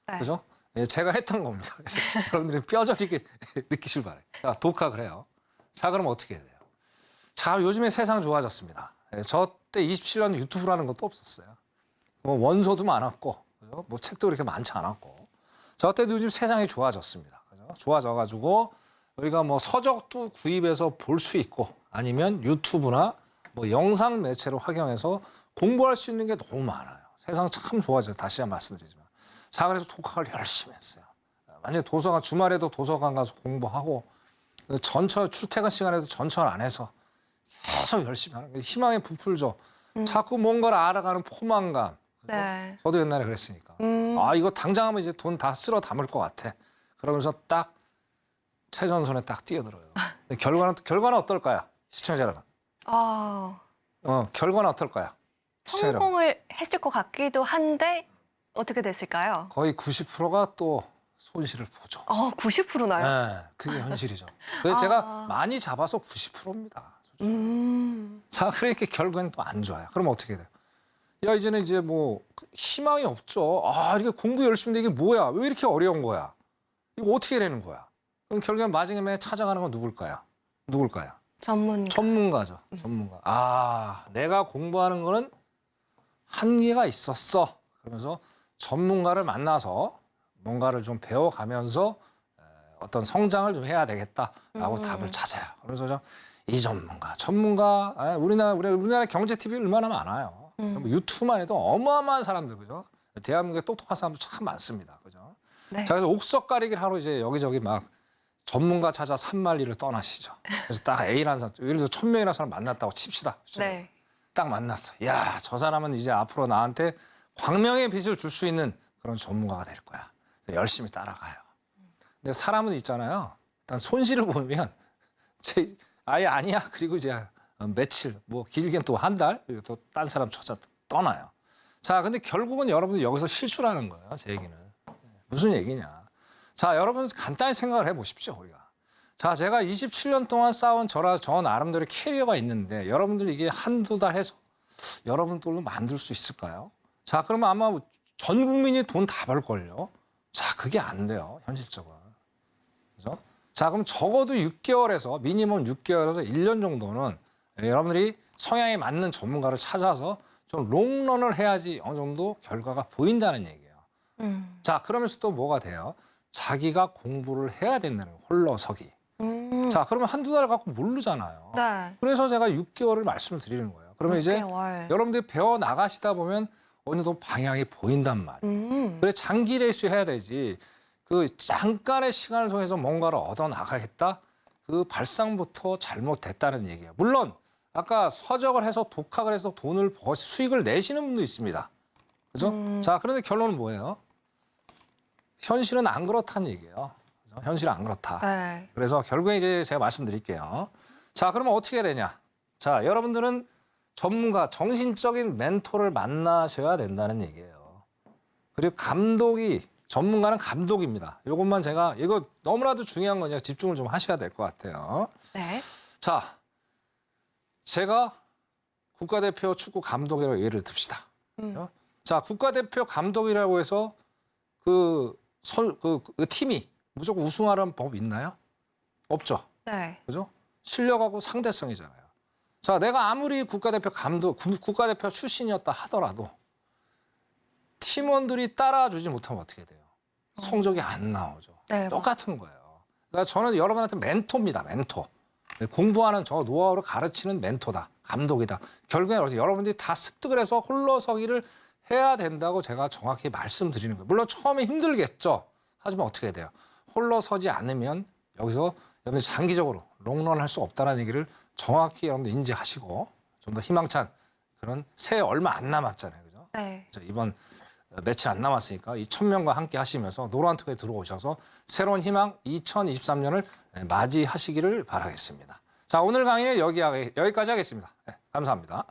네. 그죠? 예, 제가 했던 겁니다. 그래서 여러분들이 뼈저리게 느끼실 바래요. 자, 독학을 해요. 자, 그럼 어떻게 해야 돼요? 자, 요즘에 세상 좋아졌습니다. 예, 저 때 27년 유튜브라는 것도 없었어요. 뭐 원서도 많았고, 그죠? 뭐 책도 그렇게 많지 않았고. 저 때도 요즘 세상이 좋아졌습니다. 그죠? 좋아져가지고 우리가 뭐 서적도 구입해서 볼 수 있고 아니면 유튜브나 뭐 영상 매체로 활용해서 공부할 수 있는 게 너무 많아요. 세상 참 좋아져요. 다시 한번 말씀드리지만. 자, 그래서 독학을 열심히 했어요. 만약에 도서관, 주말에도 도서관 가서 공부하고 전철, 출퇴근 시간에도 전철 안 해서 계속 열심히 하는 거예요. 희망에 부풀죠. 자꾸 뭔가를 알아가는 포만감. 그죠? 네. 저도 옛날에 그랬으니까. 이거 당장 하면 이제 돈 다 쓸어 담을 것 같아. 그러면서 딱 최전선에 딱 뛰어들어요. 결과는 어떨까요? 시청자 여러분. 결과는 어떨까요? 시청자 여러분. 성공을 했을 것 같기도 한데 어떻게 됐을까요? 거의 90%가 또 손실을 보죠. 90%나요? 네, 그게 현실이죠. 그래서 제가 많이 잡아서 90%입니다. 자, 그러니까 결국엔 또 안 좋아요. 그럼 어떻게 돼요? 야, 이제는 이제 뭐 희망이 없죠. 이렇게 공부 열심히 했는데 이게 뭐야? 왜 이렇게 어려운 거야? 이거 어떻게 되는 거야? 그럼 결국엔 마지막에 찾아가는 건 누굴까요? 전문가죠. 전문가. 내가 공부하는 거는 한계가 있었어. 그러면서 전문가를 만나서 뭔가를 좀 배워가면서 어떤 성장을 좀 해야 되겠다라고 답을 찾아요. 그래서 이 전문가, 우리나라 경제 TV 얼마나 많아요. 유튜브만 해도 어마어마한 사람들, 그죠? 대한민국에 똑똑한 사람들 참 많습니다, 그죠? 네. 자, 그래서 옥석 가리기를 하러 이제 여기저기 막 전문가 찾아 산만리를 떠나시죠. 그래서 딱 A라는 사람, 예를 들어 1000명이라는 사람 만났다고 칩시다. 네. 딱 만났어. 야, 저 사람은 이제 앞으로 나한테 광명의 빛을 줄 수 있는 그런 전문가가 될 거야. 열심히 따라가요. 근데 사람은 있잖아요. 일단 손실을 보면 아예 아니야. 그리고 이제 며칠, 뭐 길게는 또 한 달, 그리고 또 딴 사람 찾아 떠나요. 자, 근데 결국은 여러분들 여기서 실수라는 거예요. 제 얘기는. 무슨 얘기냐. 자, 여러분 간단히 생각을 해보십시오. 우리가. 자, 제가 27년 동안 쌓은 저 나름대로 캐리어가 있는데 여러분들 이게 한두 달 해서 여러분들로 만들 수 있을까요? 자, 그러면 아마 전 국민이 돈 다 벌걸요. 자, 그게 안 돼요. 현실적으로. 그죠? 자, 그럼 적어도 6개월에서 미니멈 6개월에서 1년 정도는 여러분들이 성향에 맞는 전문가를 찾아서 좀 롱런을 해야지 어느 정도 결과가 보인다는 얘기예요. 자, 그러면서 또 뭐가 돼요? 자기가 공부를 해야 된다는 거예요. 홀로서기. 자, 그러면 한두 달 갖고 모르잖아요. 네. 그래서 제가 6개월을 말씀을 드리는 거예요. 그러면 이제 6개월. 여러분들이 배워 나가시다 보면 어느 정도 방향이 보인단 말이에요. 그래 장기 레이스 해야 되지. 그 잠깐의 시간을 통해서 뭔가를 얻어 나가겠다. 그 발상부터 잘못됐다는 얘기예요. 물론 아까 서적을 해서 독학을 해서 돈을 수익을 내시는 분도 있습니다. 그죠? 자, 그런데 결론은 뭐예요? 현실은 안 그렇다는 얘기예요. 그죠? 현실은 안 그렇다. 네. 그래서 결국에 이제 제가 말씀드릴게요. 자, 그러면 어떻게 되냐? 자, 여러분들은 전문가, 정신적인 멘토를 만나셔야 된다는 얘기예요. 그리고 감독이, 전문가는 감독입니다. 이것만 이거 너무나도 중요한 거니까 집중을 좀 하셔야 될 것 같아요. 네. 자, 제가 국가대표 축구 감독이라고 예를 듭시다. 자, 국가대표 감독이라고 해서 그 팀이 무조건 우승하라는 법 있나요? 없죠. 네. 그죠? 실력하고 상대성이잖아요. 자, 내가 아무리 국가대표 국가대표 출신이었다 하더라도 팀원들이 따라주지 못하면 어떻게 돼요? 성적이 안 나오죠. 네. 똑같은 거예요. 그러니까 저는 여러분한테 멘토입니다. 멘토. 공부하는 저 노하우를 가르치는 멘토다. 감독이다. 결국에는 여러분들이 다 습득을 해서 홀로서기를 해야 된다고 제가 정확히 말씀드리는 거예요. 물론 처음에 힘들겠죠. 하지만 어떻게 돼요? 홀로서지 않으면 여기서 여러분들 장기적으로 롱런 할 수 없다는 얘기를 정확히 여러분들 인지하시고 좀 더 희망찬 그런 새해 얼마 안 남았잖아요. 그죠? 네. 이번 며칠 안 남았으니까 이 1000명과 함께 하시면서 노란특에 들어오셔서 새로운 희망 2023년을 맞이하시기를 바라겠습니다. 자, 오늘 강의는 여기까지 하겠습니다. 네, 감사합니다.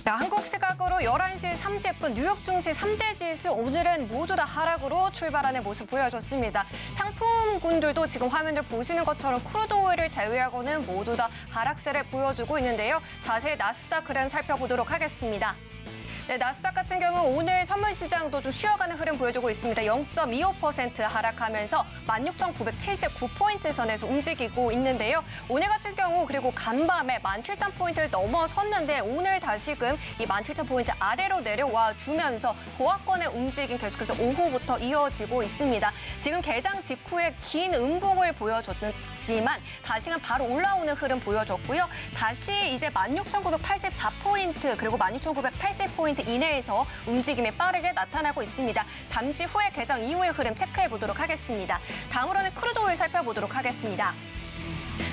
네, 한국 시각으로 11시 30분 뉴욕 증시 3대 지수 오늘은 모두 다 하락으로 출발하는 모습 보여줬습니다. 상품군들도 지금 화면을 보시는 것처럼 크루드 오일을 제외하고는 모두 다 하락세를 보여주고 있는데요. 자세히 나스닥 그램 살펴보도록 하겠습니다. 네, 나스닥 같은 경우 오늘 선물 시장도 좀 쉬어가는 흐름 보여주고 있습니다. 0.25% 하락하면서 16,979포인트 선에서 움직이고 있는데요. 오늘 같은 경우 그리고 간밤에 17,000포인트를 넘어섰는데 오늘 다시금 이 17,000포인트 아래로 내려와 주면서 보합권의 움직임 계속해서 오후부터 이어지고 있습니다. 지금 개장 직후에 긴 음봉을 보여줬지만 다시금 바로 올라오는 흐름 보여줬고요. 다시 이제 16,984포인트 그리고 16,980포인트 이내에서 움직임이 빠르게 나타나고 있습니다. 잠시 후에 개장 이후의 흐름 체크해 보도록 하겠습니다. 다음으로는 크루드 오일 살펴보도록 하겠습니다.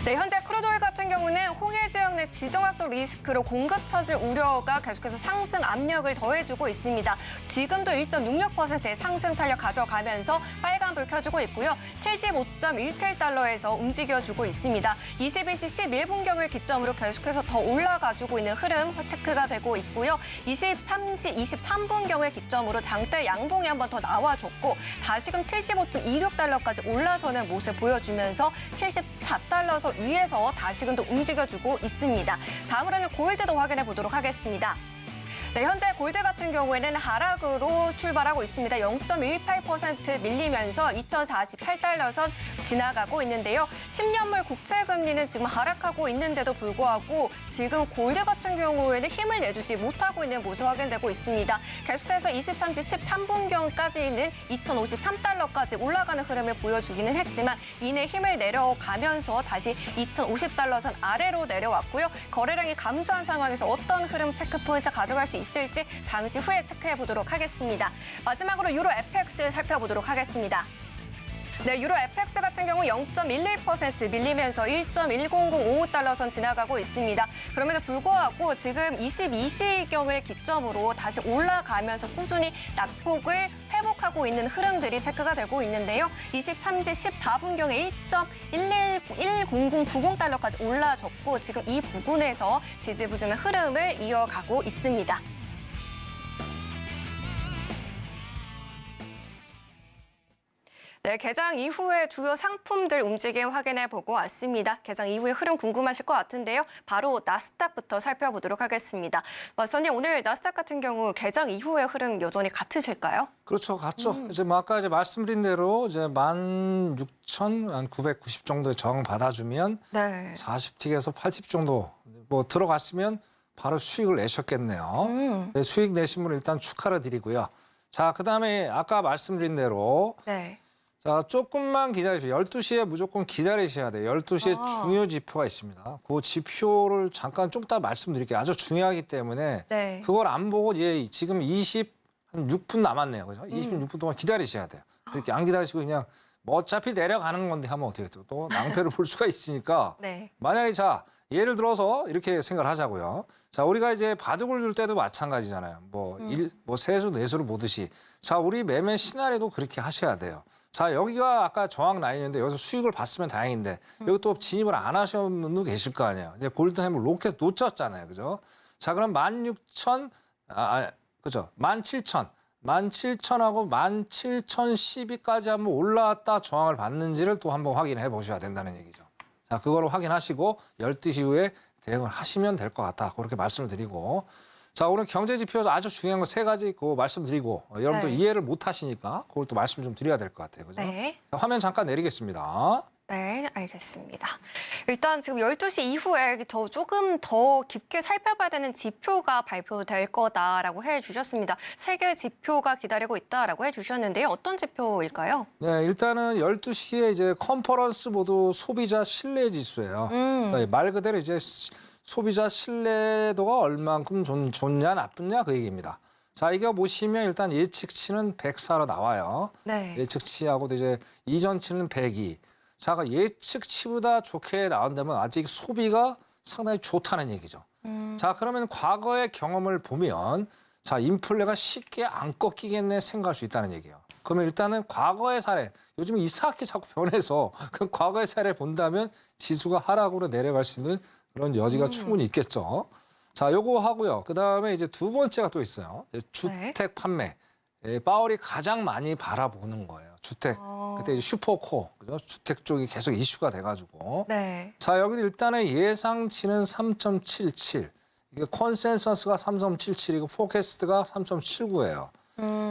네, 현재 크루드 오일 같은 경우는 홍해 지역 내 지정학적 리스크로 공급 처질 우려가 계속해서 상승 압력을 더해주고 있습니다. 지금도 1.66%의 상승 탄력 가져가면서 빨간불 켜주고 있고요. 75.17달러에서 움직여주고 있습니다. 22시 11분경을 기점으로 계속해서 더 올라가주고 있는 흐름 체크가 되고 있고요. 23시 23분경을 기점으로 장대 양봉이 한 번 더 나와줬고 다시금 75.26달러까지 올라서는 모습 보여주면서 74달러 위에서 다시금 또 움직여주고 있습니다. 다음으로는 골드도 확인해 보도록 하겠습니다. 네, 현재 골드 같은 경우에는 하락으로 출발하고 있습니다. 0.18% 밀리면서 2,048달러 선 지나가고 있는데요. 10년물 국채금리는 지금 하락하고 있는데도 불구하고 지금 골드 같은 경우에는 힘을 내주지 못하고 있는 모습 확인되고 있습니다. 계속해서 23시 13분경까지는 2,053달러까지 올라가는 흐름을 보여주기는 했지만 이내 힘을 내려가면서 다시 2,050달러 선 아래로 내려왔고요. 거래량이 감소한 상황에서 어떤 흐름 체크 포인트 가져갈 수 있을지 잠시 후에 체크해 보도록 하겠습니다. 마지막으로 유로 FX 살펴보도록 하겠습니다. 네, 유로 FX 같은 경우 0.11% 밀리면서 1.10055달러 선 지나가고 있습니다. 그럼에도 불구하고 지금 22시경을 기점으로 다시 올라가면서 꾸준히 낙폭을 회복하고 있는 흐름들이 체크가 되고 있는데요. 23시 14분경에 1.10090달러까지 올라졌고 지금 이 부분에서 지지부진한 흐름을 이어가고 있습니다. 네, 개장 이후에 주요 상품들 움직임 확인해 보고 왔습니다. 개장 이후의 흐름 궁금하실 것 같은데요. 바로 나스닥부터 살펴보도록 하겠습니다. 맞선님, 오늘 나스닥 같은 경우 개장 이후의 흐름 여전히 같으실까요? 그렇죠, 같죠. 이제 뭐 아까 이제 말씀드린 대로 이제 16,990 정도의 저항 받아주면 네. 40틱에서 80 정도 뭐 들어갔으면 바로 수익을 내셨겠네요. 네, 수익 내신 분 일단 축하를 드리고요. 자, 그다음에 아까 말씀드린 대로 네. 자, 조금만 기다리세요. 12시에 무조건 기다리셔야 돼요. 12시에 아. 중요 지표가 있습니다. 그 지표를 잠깐 좀 이따 말씀드릴게요. 아주 중요하기 때문에 네. 그걸 안 보고 지금 6분 남았네요. 그죠? 26분 동안 기다리셔야 돼요. 이렇게 안 기다리시고 그냥 뭐 어차피 내려가는 건데 하면 어떻게 돼요? 또 낭패를 볼 수가 있으니까 네. 만약에 자, 예를 들어서 이렇게 생각을 하자고요. 자, 우리가 이제 바둑을 둘 때도 마찬가지잖아요. 뭐 세수, 내수를 보듯이. 자, 우리 매매 시나리오도 그렇게 하셔야 돼요. 자, 여기가 아까 저항 라인인데 여기서 수익을 봤으면 다행인데 여기 또 진입을 안 하신 분도 계실 거 아니에요. 이제 골든햄을 로켓 놓쳤잖아요. 그죠? 자, 그럼 16,000, 그죠? 17,000. 17,000하고 17,012까지 한번 올라왔다 저항을 받는지를 또 한번 확인해 보셔야 된다는 얘기죠. 자, 그거를 확인하시고 12시 이후에 대응을 하시면 될 것 같다. 그렇게 말씀을 드리고. 자, 오늘 경제 지표 아주 중요한 거 3가지 있고 말씀드리고 여러분도 네. 이해를 못 하시니까 그걸 또 말씀 좀 드려야 될 것 같아요. 그죠? 네. 자, 화면 잠깐 내리겠습니다. 네, 알겠습니다. 일단 지금 12시 이후에 조금 더 깊게 살펴봐야 되는 지표가 발표될 거다라고 해주셨습니다. 3개의 지표가 기다리고 있다라고 해주셨는데요. 어떤 지표일까요? 네, 일단은 12시에 이제 컨퍼런스 보드 소비자 신뢰 지수예요. 네, 말 그대로 이제 소비자 신뢰도가 얼만큼 좋냐 나쁘냐 그 얘기입니다. 자, 이거 보시면 일단 예측치는 104로 나와요. 네. 예측치하고도 이제 이전치는 102. 자, 예측치보다 좋게 나온다면 아직 소비가 상당히 좋다는 얘기죠. 자, 그러면 과거의 경험을 보면 자, 인플레가 쉽게 안 꺾이겠네 생각할 수 있다는 얘기예요. 그러면 일단은 과거의 사례, 요즘 이상하게 자꾸 변해서 그 과거의 사례 본다면 지수가 하락으로 내려갈 수 있는 그런 여지가 충분히 있겠죠. 자, 요거 하고요. 그다음에 이제 두 번째가 또 있어요. 주택 판매. 파월이 가장 많이 바라보는 거예요. 주택. 그때 이제 슈퍼코어, 그죠? 주택 쪽이 계속 이슈가 돼가지고. 네. 자, 여기 일단은 예상치는 3.77. 이게 컨센서스가 3.77이고 포캐스트가 3.79예요.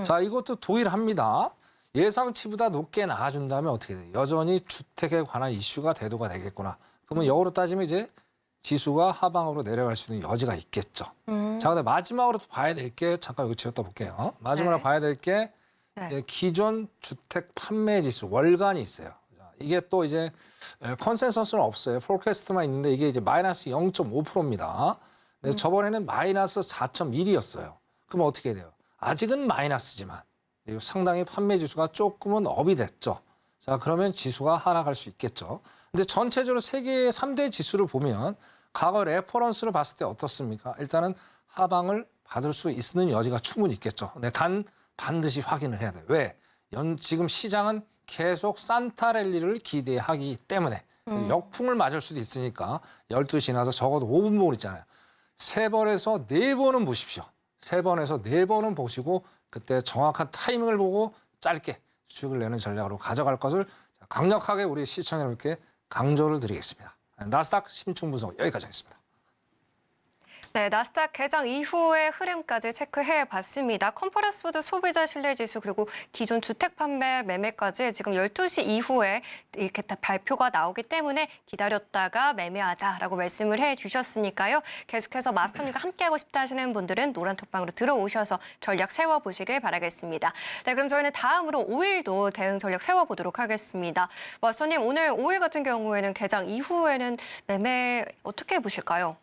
자, 이것도 동일합니다. 예상치보다 높게 나와준다면 어떻게 돼요? 여전히 주택에 관한 이슈가 대두가 되겠구나. 그러면 역으로 따지면 이제 지수가 하방으로 내려갈 수 있는 여지가 있겠죠. 자, 근데 마지막으로 봐야 될 게 잠깐 여기 지었다 볼게요. 마지막으로 네. 봐야 될 게 네. 기존 주택 판매 지수 월간이 있어요. 이게 또 이제 컨센서스는 없어요. 포캐스트만 있는데 이게 이제 마이너스 0.5%입니다. 근데 저번에는 마이너스 4.1이었어요. 그럼 어떻게 돼요? 아직은 마이너스지만 상당히 판매 지수가 조금은 업이 됐죠. 자, 그러면 지수가 하락할 수 있겠죠. 근데 전체적으로 세계의 3대 지수를 보면 과거 레퍼런스를 봤을 때 어떻습니까? 일단은 하방을 받을 수 있는 여지가 충분히 있겠죠. 근데 반드시 확인을 해야 돼요. 왜? 지금 시장은 계속 산타랠리를 기대하기 때문에 역풍을 맞을 수도 있으니까 12시 지나서 적어도 5분 보고 있잖아요. 3번에서 4번은 보십시오. 3번에서 4번은 보시고 그때 정확한 타이밍을 보고 짧게 수익을 내는 전략으로 가져갈 것을 강력하게 우리 시청자 여러분께 강조를 드리겠습니다. 나스닥 심층 분석 여기까지 하겠습니다. 네, 나스닥 개장 이후의 흐름까지 체크해 봤습니다. 컨퍼런스 보드 소비자 신뢰 지수 그리고 기존 주택 판매 매매까지 지금 12시 이후에 이렇게 다 발표가 나오기 때문에 기다렸다가 매매하자라고 말씀을 해 주셨으니까요. 계속해서 마스터님과 함께하고 싶다 하시는 분들은 노란 톡방으로 들어오셔서 전략 세워보시길 바라겠습니다. 네, 그럼 저희는 다음으로 5일도 대응 전략 세워보도록 하겠습니다. 마스터님, 오늘 5일 같은 경우에는 개장 이후에는 매매 어떻게 보실까요?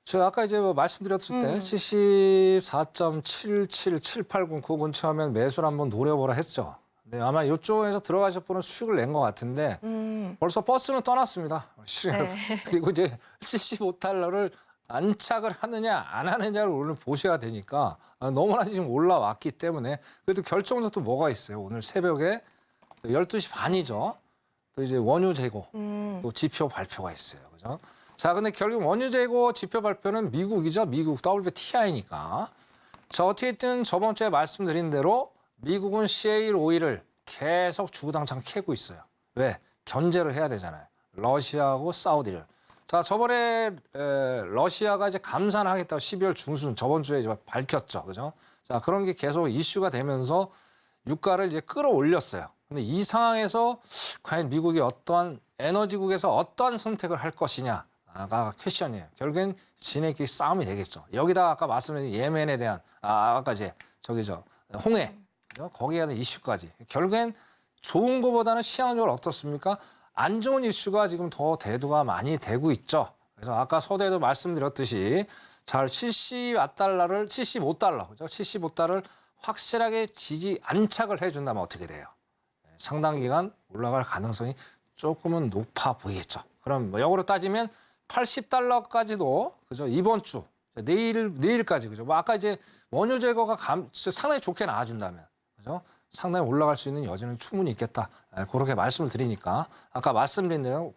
제가 아까 이제 말씀드렸을 때 74.77780 그 근처 하면 매수를 한번 노려보라 했죠. 네, 아마 이쪽에서 들어가실 분은 수익을 낸 것 같은데 벌써 버스는 떠났습니다. 네. 그리고 이제 75달러를 안착을 하느냐 안 하느냐를 오늘 보셔야 되니까 너무나 지금 올라왔기 때문에 그래도 결정적으로 뭐가 있어요. 오늘 새벽에 12시 반이죠. 또 이제 원유 재고 또 지표 발표가 있어요. 그죠? 자, 근데 결국 원유 재고 지표 발표는 미국이죠. 미국 WTI니까. 자, 어떻게든 저번 주에 말씀드린 대로 미국은 셰일 오일을 계속 주구장창 캐고 있어요. 왜? 견제를 해야 되잖아요. 러시아하고 사우디를. 자, 저번에 러시아가 이제 감산을 하겠다고 12월 중순 저번 주에 이제 밝혔죠. 그죠? 자, 그런 게 계속 이슈가 되면서 유가를 이제 끌어올렸어요. 근데 이 상황에서 과연 미국이 어떠한 에너지국에서 어떠한 선택을 할 것이냐가 퀘션이에요. 결국엔 지네끼리 싸움이 되겠죠. 여기다가 아까 말씀드린 예멘에 대한 아까 이제 홍해 거기에 대한 이슈까지 결국엔 좋은 것보다는 시장적으로 어떻습니까? 안 좋은 이슈가 지금 더 대두가 많이 되고 있죠. 그래서 아까 서두에도 말씀드렸듯이 잘 75달러, 그죠? 75달러를 확실하게 지지 안착을 해준다면 어떻게 돼요? 상당 기간 올라갈 가능성이 조금은 높아 보이겠죠. 그럼 뭐 역으로 따지면 80달러까지도 그죠? 이번 주 내일까지 그죠? 뭐 아까 이제 원유 제거가 상당히 좋게 나와준다면 그죠? 상당히 올라갈 수 있는 여지는 충분히 있겠다. 그렇게 말씀을 드리니까 아까 말씀드린 대로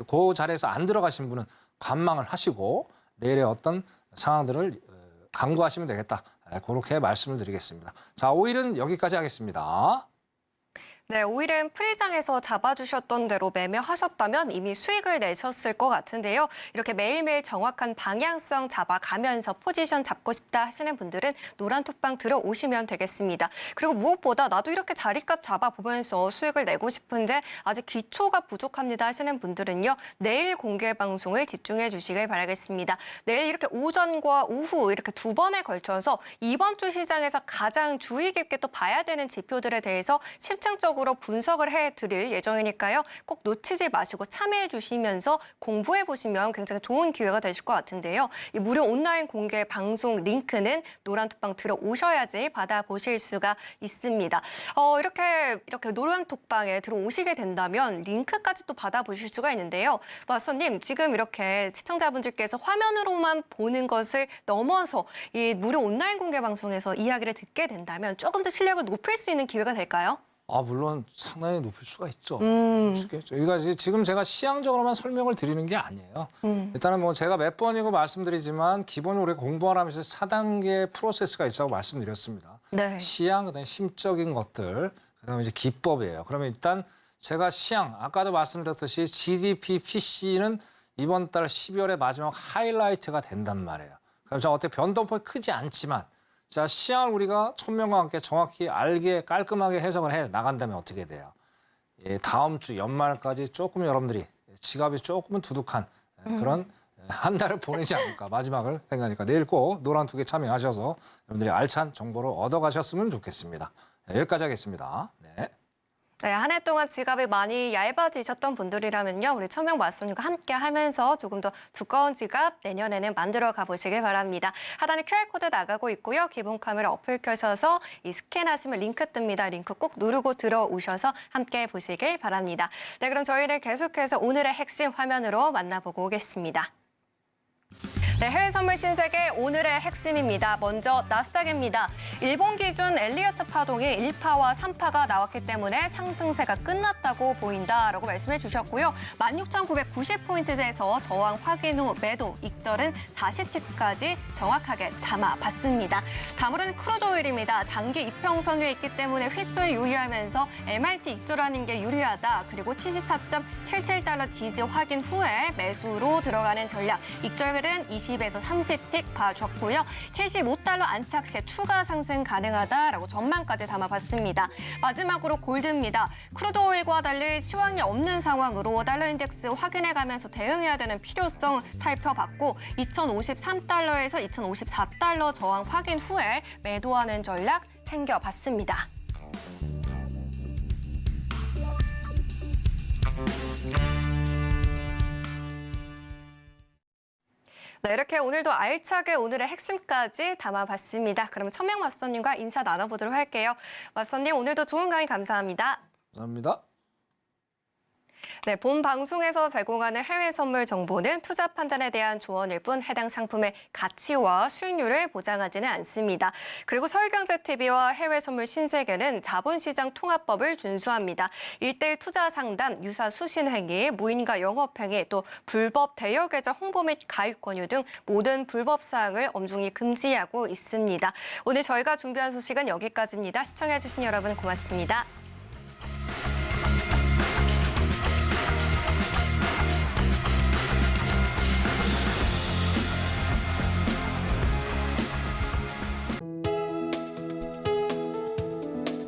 그 자리에서 안 들어가신 분은 관망을 하시고 내일의 어떤 상황들을 강구하시면 되겠다. 그렇게 말씀을 드리겠습니다. 자, 오일은 여기까지 하겠습니다. 네, 오일은 프리장에서 잡아주셨던 대로 매매하셨다면 이미 수익을 내셨을 것 같은데요. 이렇게 매일매일 정확한 방향성 잡아가면서 포지션 잡고 싶다 하시는 분들은 노란톡방 들어오시면 되겠습니다. 그리고 무엇보다 나도 이렇게 자리값 잡아보면서 수익을 내고 싶은데 아직 기초가 부족합니다 하시는 분들은요. 내일 공개 방송을 집중해 주시길 바라겠습니다. 내일 이렇게 오전과 오후 이렇게 두 번에 걸쳐서 이번 주 시장에서 가장 주의 깊게 또 봐야 되는 지표들에 대해서 심층적으로 분석을 해드릴 예정이니까요. 꼭 놓치지 마시고 참여해 주시면서 공부해 보시면 굉장히 좋은 기회가 되실 것 같은데요. 이 무료 온라인 공개 방송 링크는 노란톡방 들어오셔야지 받아보실 수가 있습니다. 이렇게 노란톡방에 들어오시게 된다면 링크까지 또 받아보실 수가 있는데요. 마스터님, 지금 이렇게 시청자분들께서 화면으로만 보는 것을 넘어서 이 무료 온라인 공개 방송에서 이야기를 듣게 된다면 조금 더 실력을 높일 수 있는 기회가 될까요? 물론 상당히 높일 수가 있죠. 쉽겠죠. 이거 지금 제가 시향적으로만 설명을 드리는 게 아니에요. 일단은 뭐 제가 몇 번이고 말씀드리지만 기본적으로 우리가 공부하면서 4단계 프로세스가 있다고 말씀드렸습니다. 네. 시향, 그다음에 심적인 것들, 그다음에 이제 기법이에요. 그러면 일단 제가 시향, 아까도 말씀드렸듯이 GDP, PC는 이번 달 12월의 마지막 하이라이트가 된단 말이에요. 그럼 저 어때 변동폭이 크지 않지만 자, 시향을 우리가 천명과 함께 정확히 알게 깔끔하게 해석을 해 나간다면 어떻게 돼요? 다음 주 연말까지 조금 여러분들이 지갑이 조금은 두둑한 그런 한 달을 보내지 않을까 마지막을 생각하니까 내일 꼭 노란톡에 참여하셔서 여러분들이 알찬 정보를 얻어가셨으면 좋겠습니다. 여기까지 하겠습니다. 네. 네, 한 해 동안 지갑이 많이 얇아지셨던 분들이라면요. 우리 천명 마스터님과 함께 하면서 조금 더 두꺼운 지갑 내년에는 만들어 가보시길 바랍니다. 하단에 QR코드 나가고 있고요. 기본 카메라 어플 켜셔서 이 스캔하시면 링크 뜹니다. 링크 꼭 누르고 들어오셔서 함께 보시길 바랍니다. 네, 그럼 저희는 계속해서 오늘의 핵심 화면으로 만나보고 오겠습니다. 네, 해외 선물 신세계 오늘의 핵심입니다. 먼저 나스닥입니다. 일본 기준 엘리어트 파동이 1파와 3파가 나왔기 때문에 상승세가 끝났다고 보인다라고 말씀해 주셨고요. 16,990포인트에서 저항 확인 후 매도, 익절은 40팁까지 정확하게 담아봤습니다. 다음으로는 크루드 오일입니다. 장기 이평선 위에 있기 때문에 휩소에 유의하면서 MRT 익절하는 게 유리하다. 그리고 74.77달러 지지 확인 후에 매수로 들어가는 전략. 익절은 20에서 30틱 봐줬고요. 75달러 안착 시 추가 상승 가능하다라고 전망까지 담아봤습니다. 마지막으로 골드입니다. 크루드 오일과 달리 시황이 없는 상황으로 달러 인덱스 확인해가면서 대응해야 되는 필요성 살펴봤고 2053달러에서 2054달러 저항 확인 후에 매도하는 전략 챙겨봤습니다. 네, 이렇게 오늘도 알차게 오늘의 핵심까지 담아봤습니다. 그러면 천명 마스터님과 인사 나눠보도록 할게요. 마스터님, 오늘도 좋은 강의 감사합니다. 감사합니다. 네, 본 방송에서 제공하는 해외 선물 정보는 투자 판단에 대한 조언일 뿐 해당 상품의 가치와 수익률을 보장하지는 않습니다. 그리고 서울경제TV와 해외 선물 신세계는 자본시장 통합법을 준수합니다. 1:1 투자 상담, 유사 수신 행위, 무인가 영업행위, 또 불법 대여계좌 홍보 및 가입 권유 등 모든 불법 사항을 엄중히 금지하고 있습니다. 오늘 저희가 준비한 소식은 여기까지입니다. 시청해주신 여러분 고맙습니다.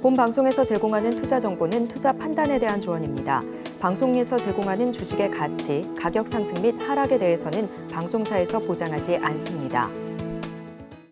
본 방송에서 제공하는 투자 정보는 투자 판단에 대한 조언입니다. 방송에서 제공하는 주식의 가치, 가격 상승 및 하락에 대해서는 방송사에서 보장하지 않습니다.